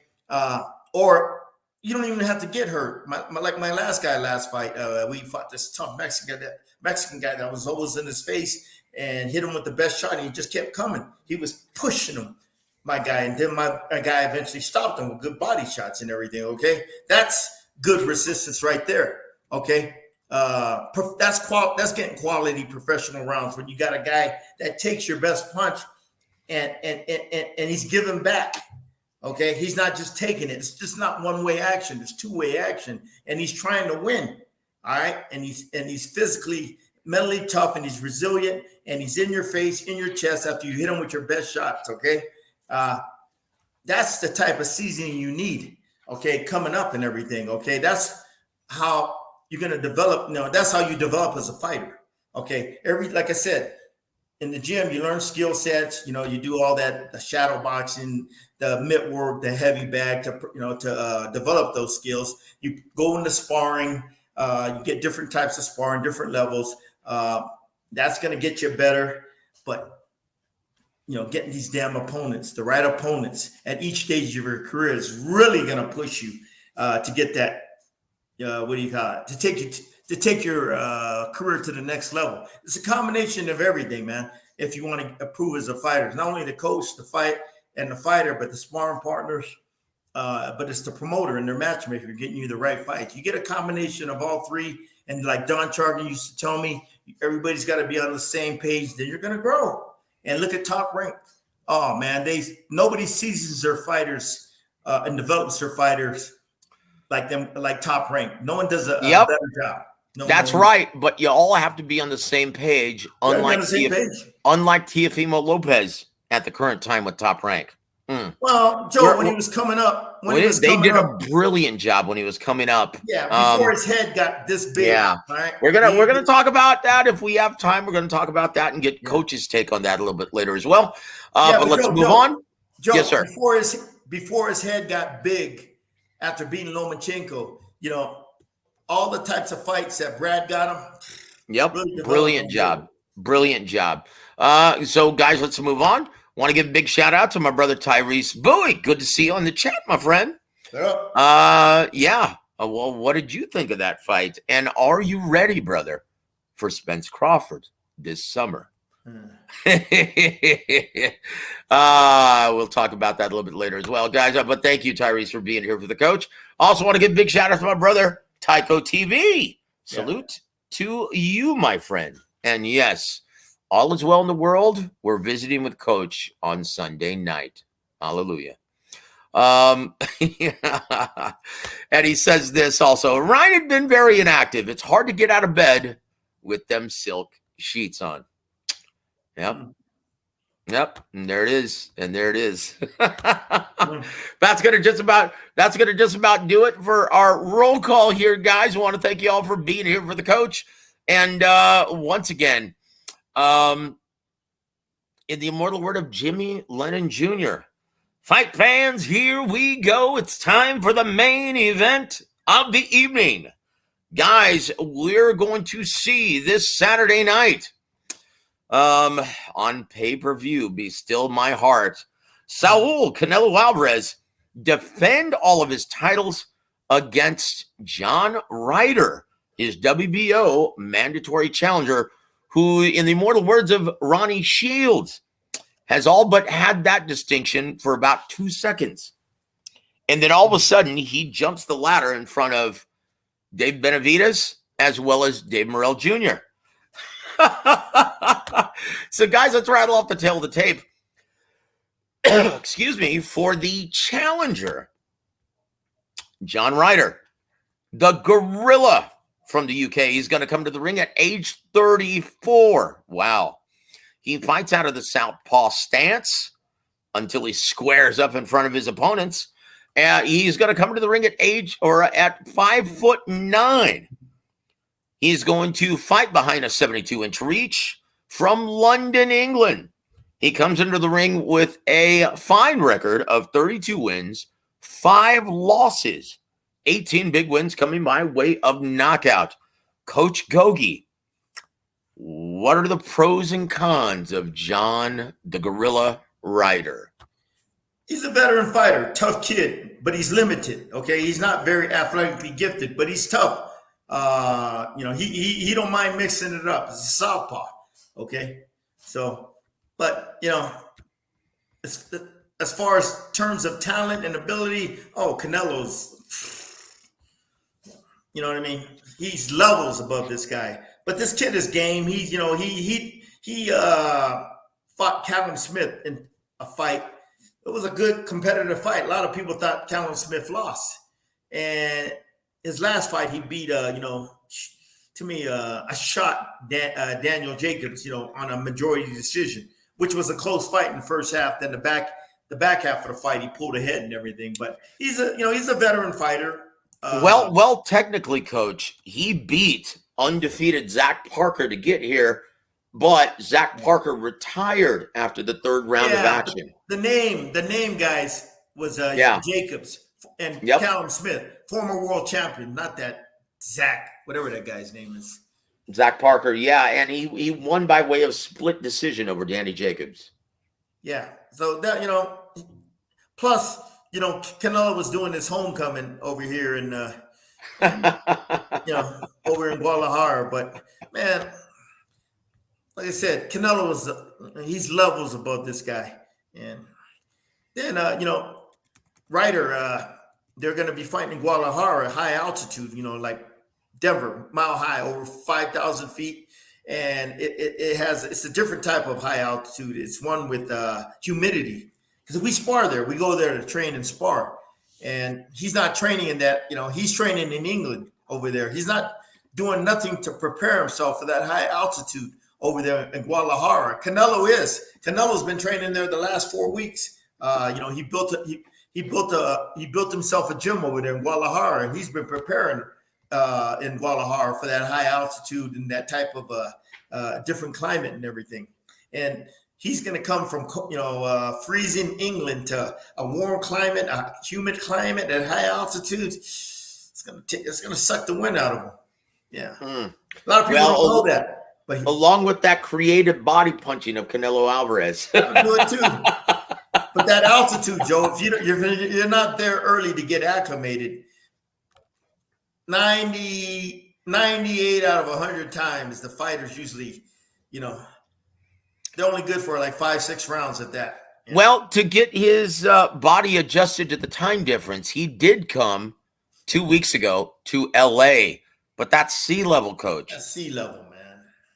or you don't even have to get hurt. Like my last fight, we fought this tough Mexican guy that was always in his face and hit him with the best shot, and he just kept coming. He was pushing him, my guy, and then my guy eventually stopped him with good body shots and everything. Okay, that's good resistance right there. Okay, that's getting quality professional rounds when you got a guy that takes your best punch and he's giving back. Okay, he's not just taking it. It's just not one-way action. It's two-way action, and he's trying to win. All right, and he's physically, mentally tough, and he's resilient, and he's in your face, in your chest after you hit him with your best shots. Okay, that's the type of seasoning you need. Okay, coming up and everything. Okay, that's how you're gonna develop. That's how you develop as a fighter. Okay, like I said. In the gym, you learn skill sets. You do all that, the shadow boxing, the mitt work, the heavy bag to develop those skills. You go into sparring. You get different types of sparring, different levels. That's going to get you better. But getting these damn opponents, the right opponents at each stage of your career is really going to push you to get that. What do you call it? To take your career to the next level. It's a combination of everything, man. If you want to improve as a fighter, it's not only the coach, the fight, and the fighter, but the sparring partners, but it's the promoter and their matchmaker getting you the right fights. You get a combination of all three, and like Don Chargan used to tell me, everybody's got to be on the same page, then you're going to grow. And look at Top Rank. Oh, man, nobody seasons their fighters and develops their fighters like Top Rank. No one does a better job. That's right, but you all have to be on the same page, unlike Teofimo Lopez at the current time with Top Rank. Well, Joe, when he was coming up, they did a brilliant job when he was coming up. Yeah, before his head got this big. Yeah, right? We're gonna talk about that if we have time. We're gonna talk about that and get Coach's take on that a little bit later as well. But let's move on. Joe, yes, sir. Before his head got big, after beating Lomachenko, all the types of fights that Brad got him. Yep. Brilliant job. So, guys, let's move on. Want to give a big shout out to my brother Tyrese Bowie. Good to see you on the chat, my friend. Yeah. Well, what did you think of that fight? And are you ready, brother, for Spence Crawford this summer? We'll talk about that a little bit later as well, guys. But thank you, Tyrese, for being here for the coach. Also want to give a big shout out to my brother Tyco TV. Salute to you, my friend. And yes, all is well in the world. We're visiting with Coach on Sunday night. Hallelujah. And he says this also. Ryan had been very inactive. It's hard to get out of bed with them silk sheets on. Yep. And there it is. That's gonna just about do it for our roll call here, guys. I want to thank you all for being here for the coach. And once again, in the immortal word of Jimmy Lennon Jr., fight fans, here we go. It's time for the main event of the evening. Guys, we're going to see this Saturday night on pay-per-view, Be Still My Heart, Saul Canelo Alvarez defend all of his titles against John Ryder, his WBO mandatory challenger, who, in the immortal words of Ronnie Shields, has all but had that distinction for about 2 seconds. And then all of a sudden, he jumps the ladder in front of Dave Benavidez, as well as Dave Morrell Jr. So, guys, let's rattle off the tail of the tape. Excuse me, for the challenger, John Ryder, the gorilla from the UK. He's going to come to the ring at age 34. Wow. He fights out of the southpaw stance until he squares up in front of his opponents. He's going to come to the ring at 5'9". He's going to fight behind a 72-inch reach from London, England. He comes into the ring with a fine record of 32 wins, 5 losses, 18 big wins coming by way of knockout. Coach Gogue, what are the pros and cons of John the Gorilla Ryder? He's a veteran fighter, tough kid, but he's limited. Okay, he's not very athletically gifted, but he's tough. He don't mind mixing it up. It's a southpaw. Okay, so, but as far as terms of talent and ability, Canelo's, you know what I mean? He's levels above this guy. But this kid is game. He fought Callum Smith in a fight. It was a good competitive fight. A lot of people thought Callum Smith lost. And his last fight, he beat, I shot Daniel Jacobs, on a majority decision, which was a close fight in the first half. Then the back half of the fight, he pulled ahead and everything. But he's a veteran fighter. Well, technically, Coach, he beat undefeated Zach Parker to get here, but Zach Parker retired after the third round of action. The name, guys, was Jacobs and Callum Smith, former world champion, not that Zach, whatever that guy's name is. Zach Parker, and he won by way of split decision over Danny Jacobs. Yeah, so that, plus, Canelo was doing his homecoming over here in, over in Guadalajara. But, man, like I said, Canelo he's levels above this guy. And then, Ryder, they're going to be fighting in Guadalajara at high altitude, like Denver, mile high, over 5,000 feet. And it's a different type of high altitude. It's one with humidity. Because we spar there. We go there to train and spar. And he's not training in that, he's training in England over there. He's not doing nothing to prepare himself for that high altitude over there in Guadalajara. Canelo's been training there the last 4 weeks. He built himself a gym over there in Guadalajara, and he's been preparing in Guadalajara for that high altitude and that type of different climate and everything. And he's going to come from, freezing England to a warm climate, a humid climate at high altitude. It's going to suck the wind out of him. Yeah. A lot of people don't know that. But along with that creative body punching of Canelo Alvarez. Do it too. But that altitude, Joe, if you're not there early to get acclimated, 98 out of 100 times, the fighters usually, they're only good for like 5-6 rounds at that. Well, to get his body adjusted to the time difference, he did come 2 weeks ago to L.A., but that's sea level, Coach. That's sea level,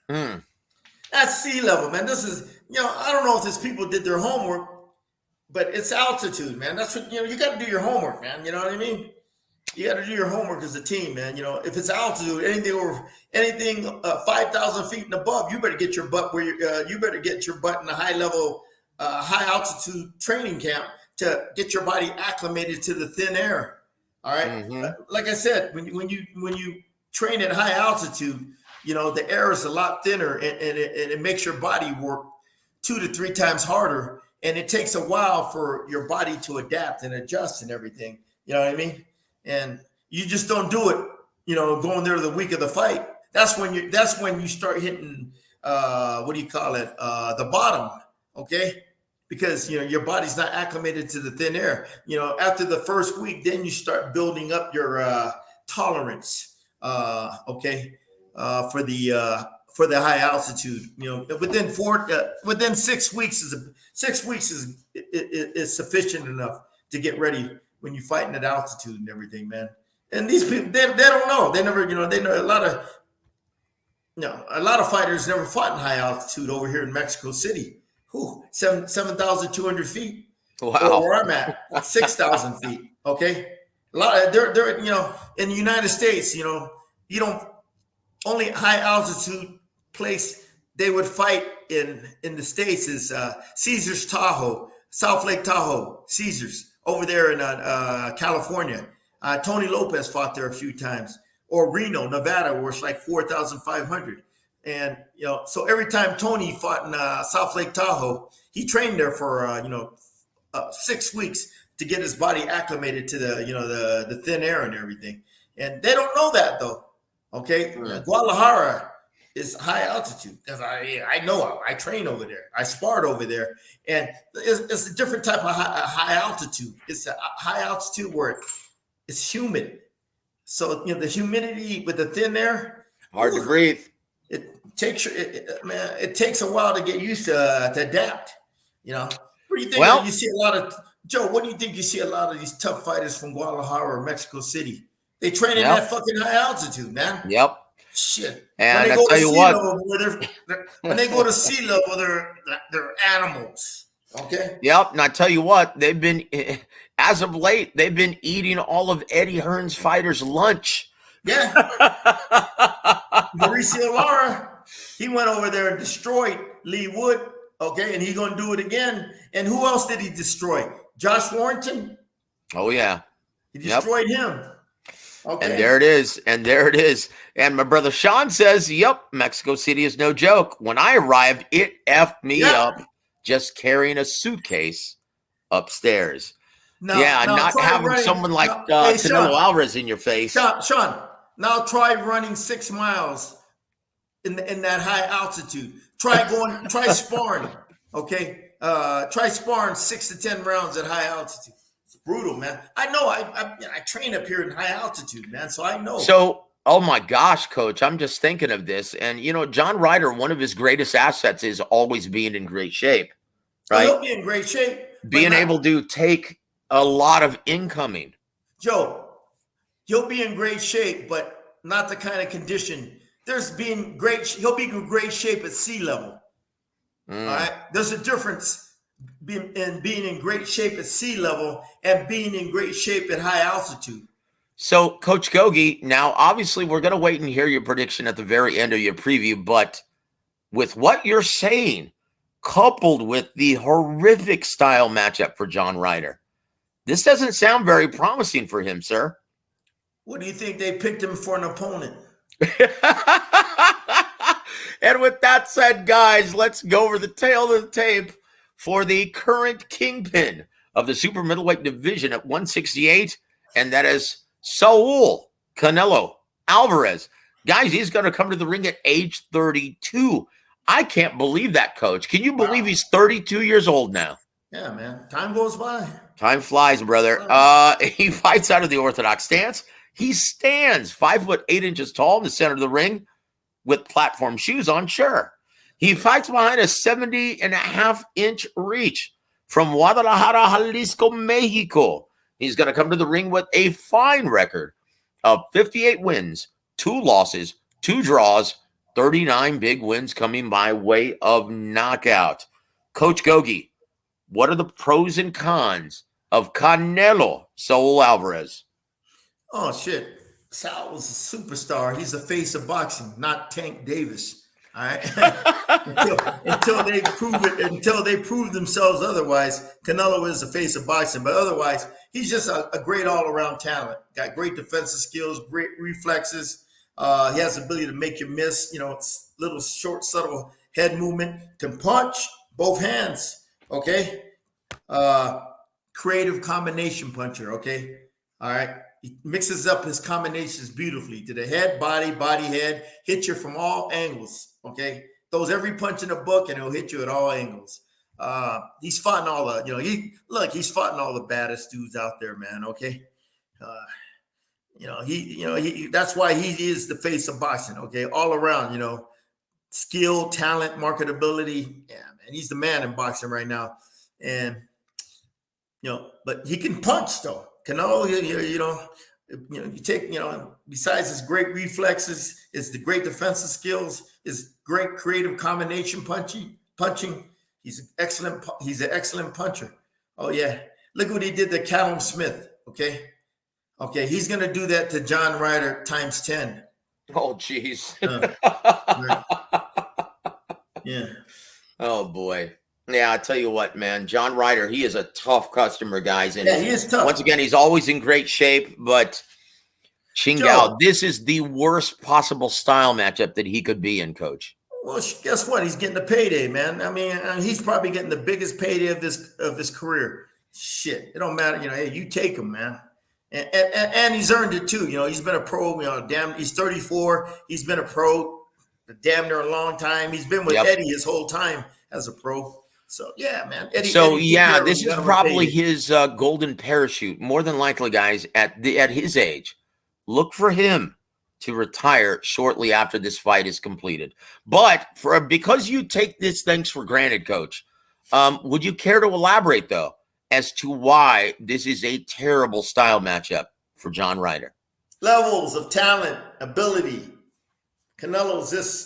man. That's sea level, man. This is, I don't know if these people did their homework, but it's altitude, man. That's what, you got to do your homework, man. You know what I mean? You got to do your homework as a team, man. If it's altitude, anything 5,000 feet and above, you better get your butt where you better get your butt in a high level, high altitude training camp to get your body acclimated to the thin air. All right. Like I said, when you train at high altitude, the air is a lot thinner and it makes your body work 2 to 3 times harder. And it takes a while for your body to adapt and adjust and everything. You know what I mean? And you just don't do it, going there the week of the fight. That's when you start hitting, the bottom. Okay. Because, your body's not acclimated to the thin air. After the first week, then you start building up your tolerance. For the high altitude, within 6 weeks is sufficient enough to get ready when you're fighting at altitude and everything, man. And these people, they don't know. They never, they know a lot of fighters never fought in high altitude over here in Mexico City. 7,200 feet. Or Wow. where I'm at, 6,000 feet. Okay. A lot of, they're, in the United States, you don't, only high altitude place they would fight in the States is Caesars Tahoe, South Lake Tahoe, Caesars over there in California. Tony Lopez fought there a few times, or Reno, Nevada, where it's like 4,500. And, so every time Tony fought in South Lake Tahoe, he trained there for, 6 weeks to get his body acclimated to the thin air and everything. And they don't know that though. Okay. Guadalajara is high altitude because I know I train over there. I sparred over there, and it's a different type of high altitude. It's a high altitude where it's humid. So, the humidity with the thin air, hard to breathe. It takes it takes a while to get used to adapt. What do you think? Well, You see a lot of Joe. What do you think? You see a lot of these tough fighters from Guadalajara or Mexico City. They train in that fucking high altitude, man. Yep. Shit. And I tell you what, when they go to sea level, they're animals. Okay. Yep. And I tell you what, they've been, as of late, they've been eating all of Eddie Hearn's fighters' lunch. Yeah. Mauricio Lara, he went over there and destroyed Lee Wood. Okay, and he's gonna do it again. And who else did he destroy? Josh Warrington. Oh yeah, he destroyed him. Okay. And there it is. And my brother Sean says, "Yep, Mexico City is no joke. When I arrived, it effed me up just carrying a suitcase upstairs. Not having running, someone like Canelo Alvarez in your face. Sean, now try running 6 miles in that high altitude. Try sparring. Okay, try sparring 6 to 10 rounds at high altitude. It's brutal, man. I know. I train up here in high altitude, man. So I know. So, oh my gosh, Coach, I'm just thinking of this, and John Ryder, one of his greatest assets is always being in great shape, right? He'll be in great shape. Being able to take a lot of incoming. Joe, he'll be in great shape, but not the kind of condition. He'll be in great shape at sea level. All right. There's a difference in being in great shape at sea level and being in great shape at high altitude. So, Coach Gogue, now obviously we're going to wait and hear your prediction at the very end of your preview, but with what you're saying, coupled with the horrific style matchup for John Ryder, this doesn't sound very promising for him, sir. What do you think they picked him for an opponent? And with that said, guys, let's go over the tail of the tape for the current kingpin of the super middleweight division at 168, and that is Saul Canelo Alvarez. Guys, he's going to come to the ring at age 32. I can't believe that, Coach. Can you believe he's 32 years old now? Yeah, man. Time goes by. Time flies, brother. He fights out of the orthodox stance. He stands 5'8" tall in the center of the ring with platform shoes on, sure. He fights behind a 70.5-inch reach from Guadalajara, Jalisco, Mexico. He's going to come to the ring with a fine record of 58 wins, 2 losses, 2 draws, 39 big wins coming by way of knockout. Coach Gogue, what are the pros and cons of Canelo Saul Alvarez? Oh, shit. Sal was a superstar. He's the face of boxing, not Tank Davis. All right. until they prove themselves otherwise, Canelo is the face of boxing. But otherwise, he's just a great all-around talent. Got great defensive skills, great reflexes. He has the ability to make you miss, little short, subtle head movement. Can punch both hands. Okay. Creative combination puncher. Okay. All right. He mixes up his combinations beautifully to the head, body, head, hit you from all angles. Okay. Throws every punch in the book and he'll hit you at all angles. He's fought all the, he's fought all the baddest dudes out there, man. Okay. That's why he is the face of boxing. Okay. All around, skill, talent, marketability. Yeah, man. He's the man in boxing right now. And, but he can punch though. Canelo, You take, besides his great reflexes, is the great defensive skills, is great creative combination punching. He's an excellent puncher. Oh yeah. Look what he did to Callum Smith. Okay. He's gonna do that to John Ryder times 10. Oh geez. Right. Yeah. Oh boy. Yeah, I tell you what, man. John Ryder, he is a tough customer, guys. And yeah, he is tough. Once again, he's always in great shape, but Chingao, this is the worst possible style matchup that he could be in, Coach. Well, guess what? He's getting the payday, man. I mean, he's probably getting the biggest payday of his career. Shit, it don't matter. Hey, you take him, man. And he's earned it too. He's been a pro. He's 34. He's been a pro damn near a long time. He's been with Eddie his whole time as a pro. So yeah, man. Eddie, this is probably his golden parachute. More than likely, guys, at his age, look for him to retire shortly after this fight is completed. But because you take these things for granted, Coach, would you care to elaborate though as to why this is a terrible style matchup for John Ryder? Levels of talent, ability. Canelo's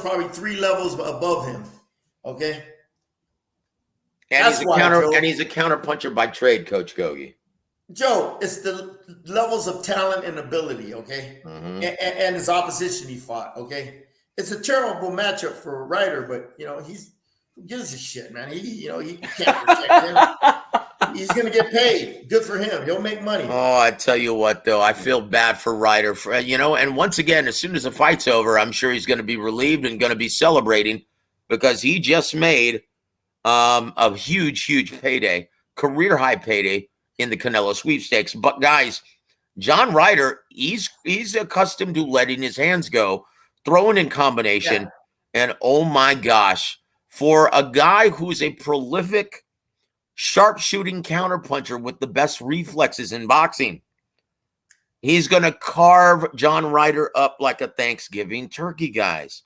probably 3 levels above him. Okay. And he's a counter puncher by trade, Coach Gogue. Joe, it's the levels of talent and ability, okay? Mm-hmm. And his opposition he fought, okay? It's a terrible matchup for Ryder, but who gives a shit, man? He can't protect him. He's gonna get paid. Good for him. He'll make money. Oh, I tell you what, though, I feel bad for Ryder. And once again, as soon as the fight's over, I'm sure he's gonna be relieved and gonna be celebrating because he just made a huge payday, career high payday in the Canelo sweepstakes. But guys, John Ryder, he's accustomed to letting his hands go, throwing in combination, and oh my gosh, for a guy who's a prolific sharpshooting counterpuncher with the best reflexes in boxing, he's going to carve John Ryder up like a Thanksgiving turkey, guys.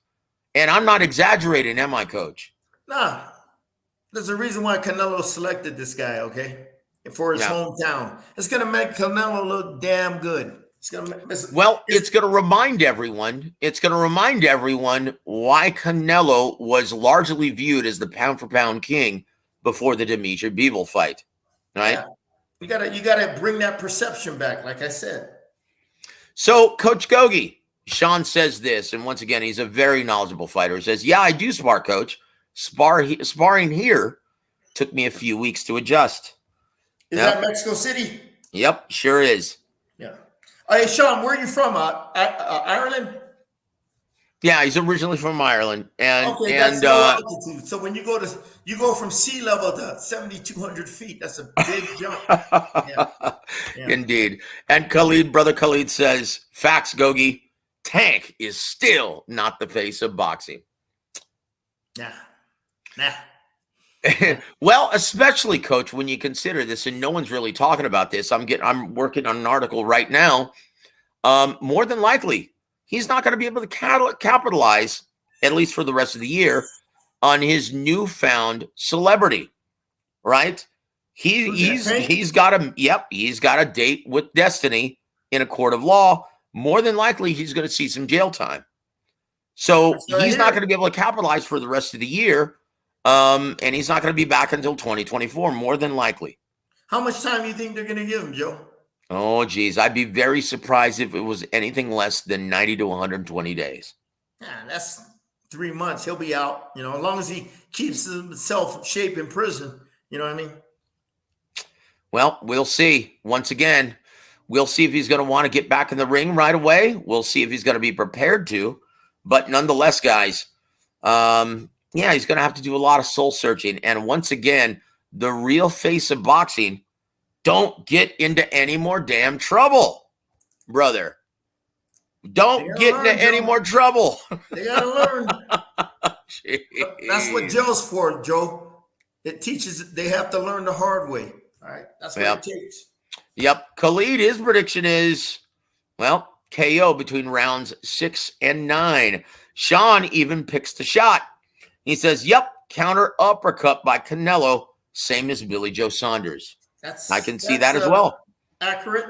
And I'm not exaggerating, am I, Coach? Nah. There's a reason why Canelo selected this guy, okay? For his hometown. It's going to make Canelo look damn good. It's going to remind everyone. It's going to remind everyone why Canelo was largely viewed as the pound-for-pound king before the Demetri Bivol fight, right? Yeah. You gotta bring that perception back, like I said. So, Coach Gogue, Sean says this, and once again, he's a very knowledgeable fighter. He says, yeah, I do spar, Coach. Sparring here took me a few weeks to adjust. Is that Mexico City? Yep, sure is. Yeah. Hey, Sean, where are you from? Ireland? Yeah, he's originally from Ireland. That's low altitude. So when you go from sea level to 7,200 feet, that's a big jump. Yeah. Indeed. And Brother Khalid says, facts, Gogue, Tank is still not the face of boxing. Nah. Well, especially, Coach, when you consider this, and no one's really talking about this. I'm working on an article right now. More than likely, he's not going to be able to capitalize, at least for the rest of the year, on his newfound celebrity. Right? He's got a date with destiny in a court of law. More than likely, he's going to see some jail time. So he's not going to be able to capitalize for the rest of the year. And he's not going to be back until 2024, more than likely. How much time do you think they're going to give him, Joe? Oh, geez. I'd be very surprised if it was anything less than 90 to 120 days. Yeah, that's 3 months. He'll be out, as long as he keeps himself in shape in prison. You know what I mean? Well, we'll see. Once again, we'll see if he's going to want to get back in the ring right away. We'll see if he's going to be prepared to. But nonetheless, guys, he's going to have to do a lot of soul searching. And once again, the real face of boxing, don't get into any more damn trouble, brother. Don't get into any more trouble. They got to learn. That's what jail's for, Joe. It teaches, they have to learn the hard way. All right. That's what it takes. Yep. Khalid, his prediction is, KO between rounds 6 and 9. Sean even picks the shot. He says, counter uppercut by Canelo, same as Billy Joe Saunders. I can see that as well. Accurate.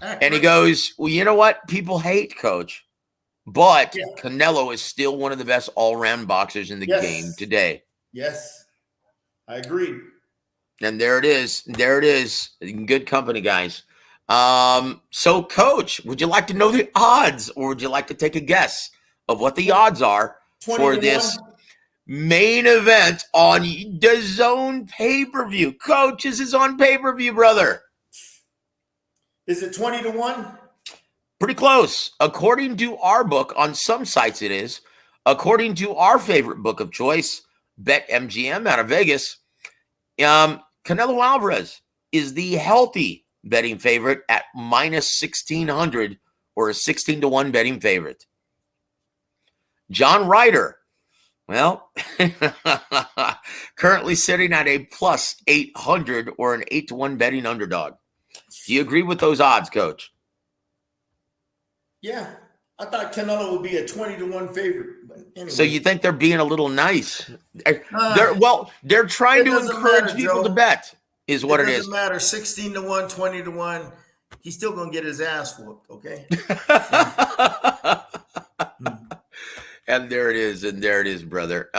And he goes, well, you know what? People hate Coach, but Yeah. Canelo is still one of the best all-round boxers in the game today. Yes, I agree. And there it is. There it is. Good company, guys. So, Coach, would you like to know the odds, or would you like to take a guess of what the odds are for this main event on DAZN pay-per-view? Coach, this is on pay-per-view, brother. Is it 20-1? Pretty close. According to our book, on some sites it is. According to our favorite book of choice, BetMGM out of Vegas, Canelo Alvarez is the healthy betting favorite at minus 1,600, or a 16-1 betting favorite. John Ryder, well, currently sitting at a plus 800, or an 8-1 betting underdog. Do you agree with those odds, Coach? Yeah, I thought Canelo would be a 20-1 favorite. But anyway. So you think they're being a little they're trying to encourage people to bet, is what it is. It doesn't matter. 16-1, 20-1. He's still gonna get his ass whooped. Okay. And there it is, brother.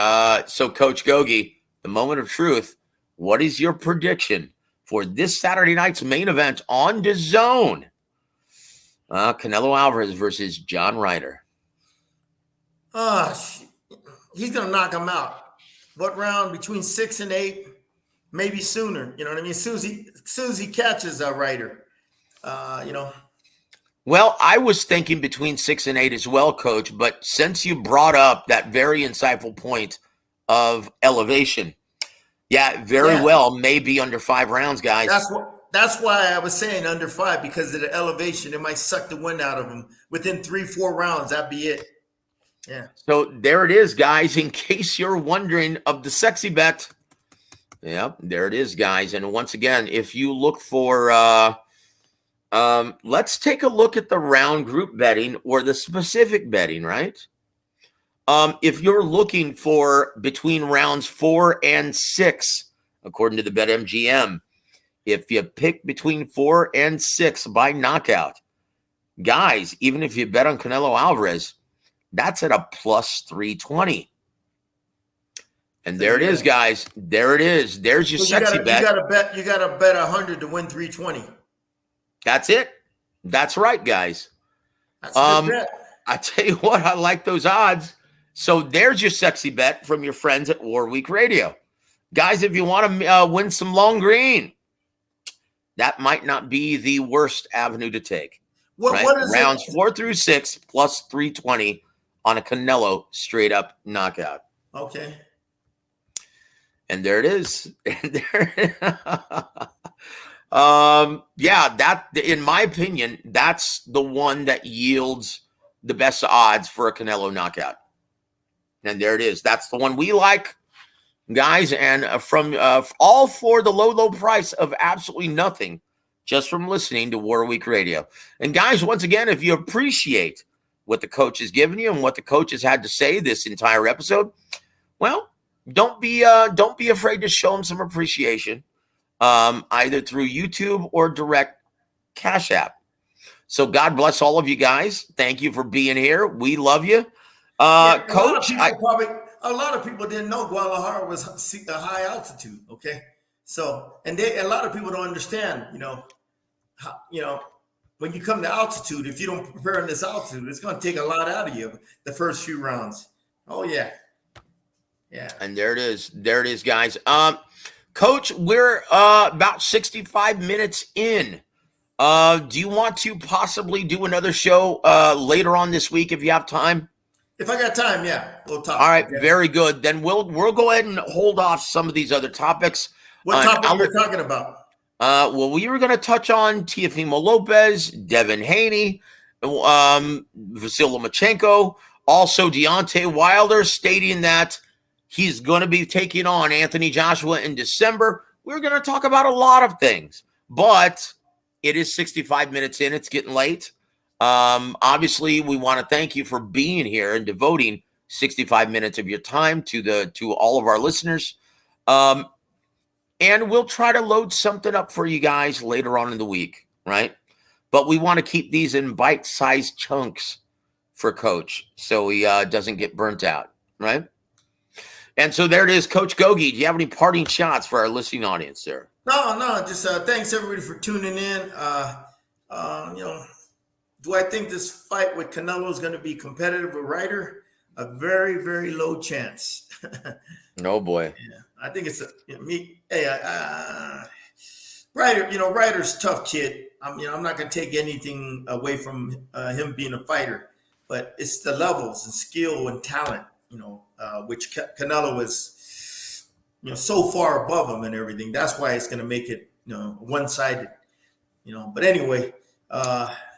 So, Coach Gogue, the moment of truth. What is your prediction for this Saturday night's main event on DAZN? Canelo Alvarez versus John Ryder. He's going to knock him out. What round? Between 6 and 8, maybe sooner. You know what I mean? As soon as he catches Ryder, Well, I was thinking between 6 and 8 as well, Coach. But since you brought up that very insightful point of elevation, well, maybe under 5 rounds, guys. That's why I was saying under 5, because of the elevation. It might suck the wind out of him. Within 3-4 rounds, that'd be it. Yeah. So there it is, guys. In case you're wondering of the sexy bet. Yep, there it is, guys. And once again, if you look for, let's take a look at the round group betting or the specific betting, right? If you're looking for between rounds 4 and 6, according to the BetMGM, if you pick between 4 and 6 by knockout, guys, even if you bet on Canelo Alvarez, that's at a plus 320. And there it is, guys. There it is. There's your sexy bet. You gotta bet 100 to win 320. That's it. That's right, guys. That's a good bet. I tell you what, I like those odds. So there's your sexy bet from your friends at WAWR Week Radio. Guys, if you want to win some long green, that might not be the worst avenue to take. What is rounds 4 through 6 plus 320 on a Canelo straight up knockout. Okay. And there it is. That, in my opinion, that's the one that yields the best odds for a Canelo knockout. And there it is. That's the one we like, guys. And from all for the low price of absolutely nothing, just from listening to WAWR Week Radio. And guys, once again, if you appreciate what the coach has given you and what the coach has had to say this entire episode, well, don't be afraid to show him some appreciation, either through YouTube or direct Cash App. So God bless all of you guys. Thank you for being here. We love you. Coach, a lot of people didn't know Guadalajara was a high altitude. Okay. So, and a lot of people don't understand, when you come to altitude, if you don't prepare in this altitude, it's going to take a lot out of you the first few rounds. Oh yeah. Yeah. And there it is. There it is, guys. Coach, we're about 65 minutes in. Do you want to possibly do another show later on this week if you have time? If I got time, yeah, we'll talk. All right, very good. Then we'll go ahead and hold off some of these other topics. What topic are we talking about? Well, we were going to touch on Teofimo Lopez, Devin Haney, Vasyl Lomachenko, also Deontay Wilder stating that he's going to be taking on Anthony Joshua in December. We're going to talk about a lot of things, but it is 65 minutes in. It's getting late. Obviously, we want to thank you for being here and devoting 65 minutes of your time to all of our listeners. And we'll try to load something up for you guys later on in the week, right? but we want to keep these in bite-sized chunks for Coach so he doesn't get burnt out, right? And so there it is, Coach Gogue. Do you have any parting shots for our listening audience, sir? No, just thanks everybody for tuning in. Do I think this fight with Canelo is going to be competitive with Ryder? A very, very low chance. Oh boy. Yeah, I think it's Ryder. Ryder's a tough kid. I'm not going to take anything away from him being a fighter, but it's the levels and skill and talent, which Canelo is, so far above him and everything. That's why it's going to make it, one-sided, But anyway,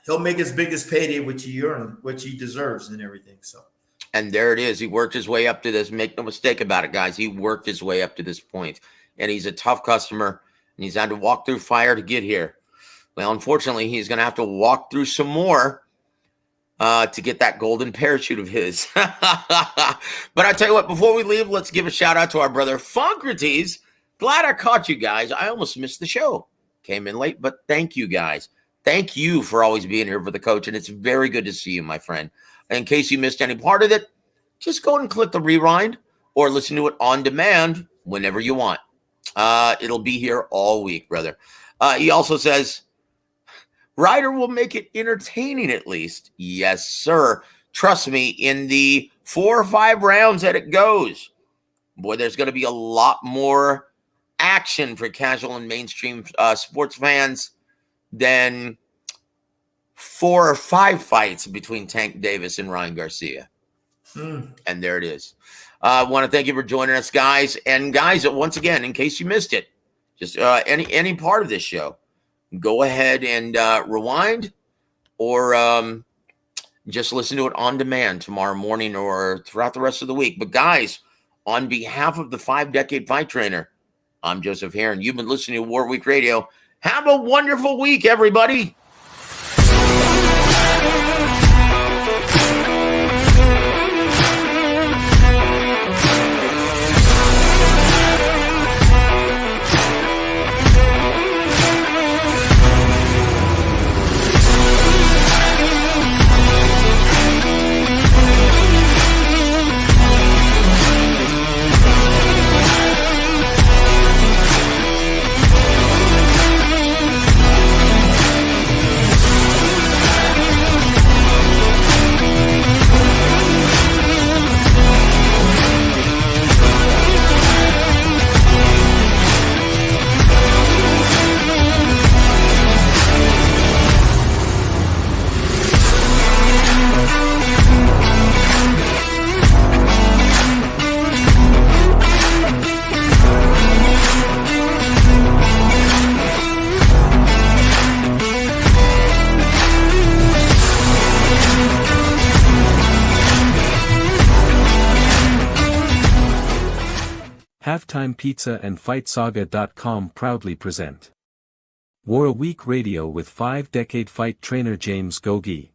he'll make his biggest payday, which he earned, which he deserves, and everything. So. And there it is. He worked his way up to this. Make no mistake about it, guys. He worked his way up to this point, and he's a tough customer, and he's had to walk through fire to get here. Well, unfortunately, he's going to have to walk through some more to get that golden parachute of his. But I tell you what, before we leave, let's give a shout out to our brother Foncrates. Glad I caught you guys. I almost missed the show. Came in late, but thank you guys. Thank you for always being here for the coach, and it's very good to see you, my friend. In case you missed any part of it, just go and click the rewind or listen to it on demand whenever you want. It'll be here all week, brother. He also says, Ryder will make it entertaining at least. Yes, sir. Trust me, in the 4 or 5 rounds that it goes, boy, there's going to be a lot more action for casual and mainstream sports fans than 4 or 5 fights between Tank Davis and Ryan Garcia. And there it is. I want to thank you for joining us, guys. And guys, once again, in case you missed it, just any part of this show, go ahead and rewind or just listen to it on demand tomorrow morning or throughout the rest of the week. But guys, on behalf of the 5-decade fight trainer, I'm Joseph Heron. You've been listening to War Week Radio. Have a wonderful week, everybody. Halftime Pizza and FightSaga.com proudly present WAWR Week Radio with 5-decade fight trainer James Gogue.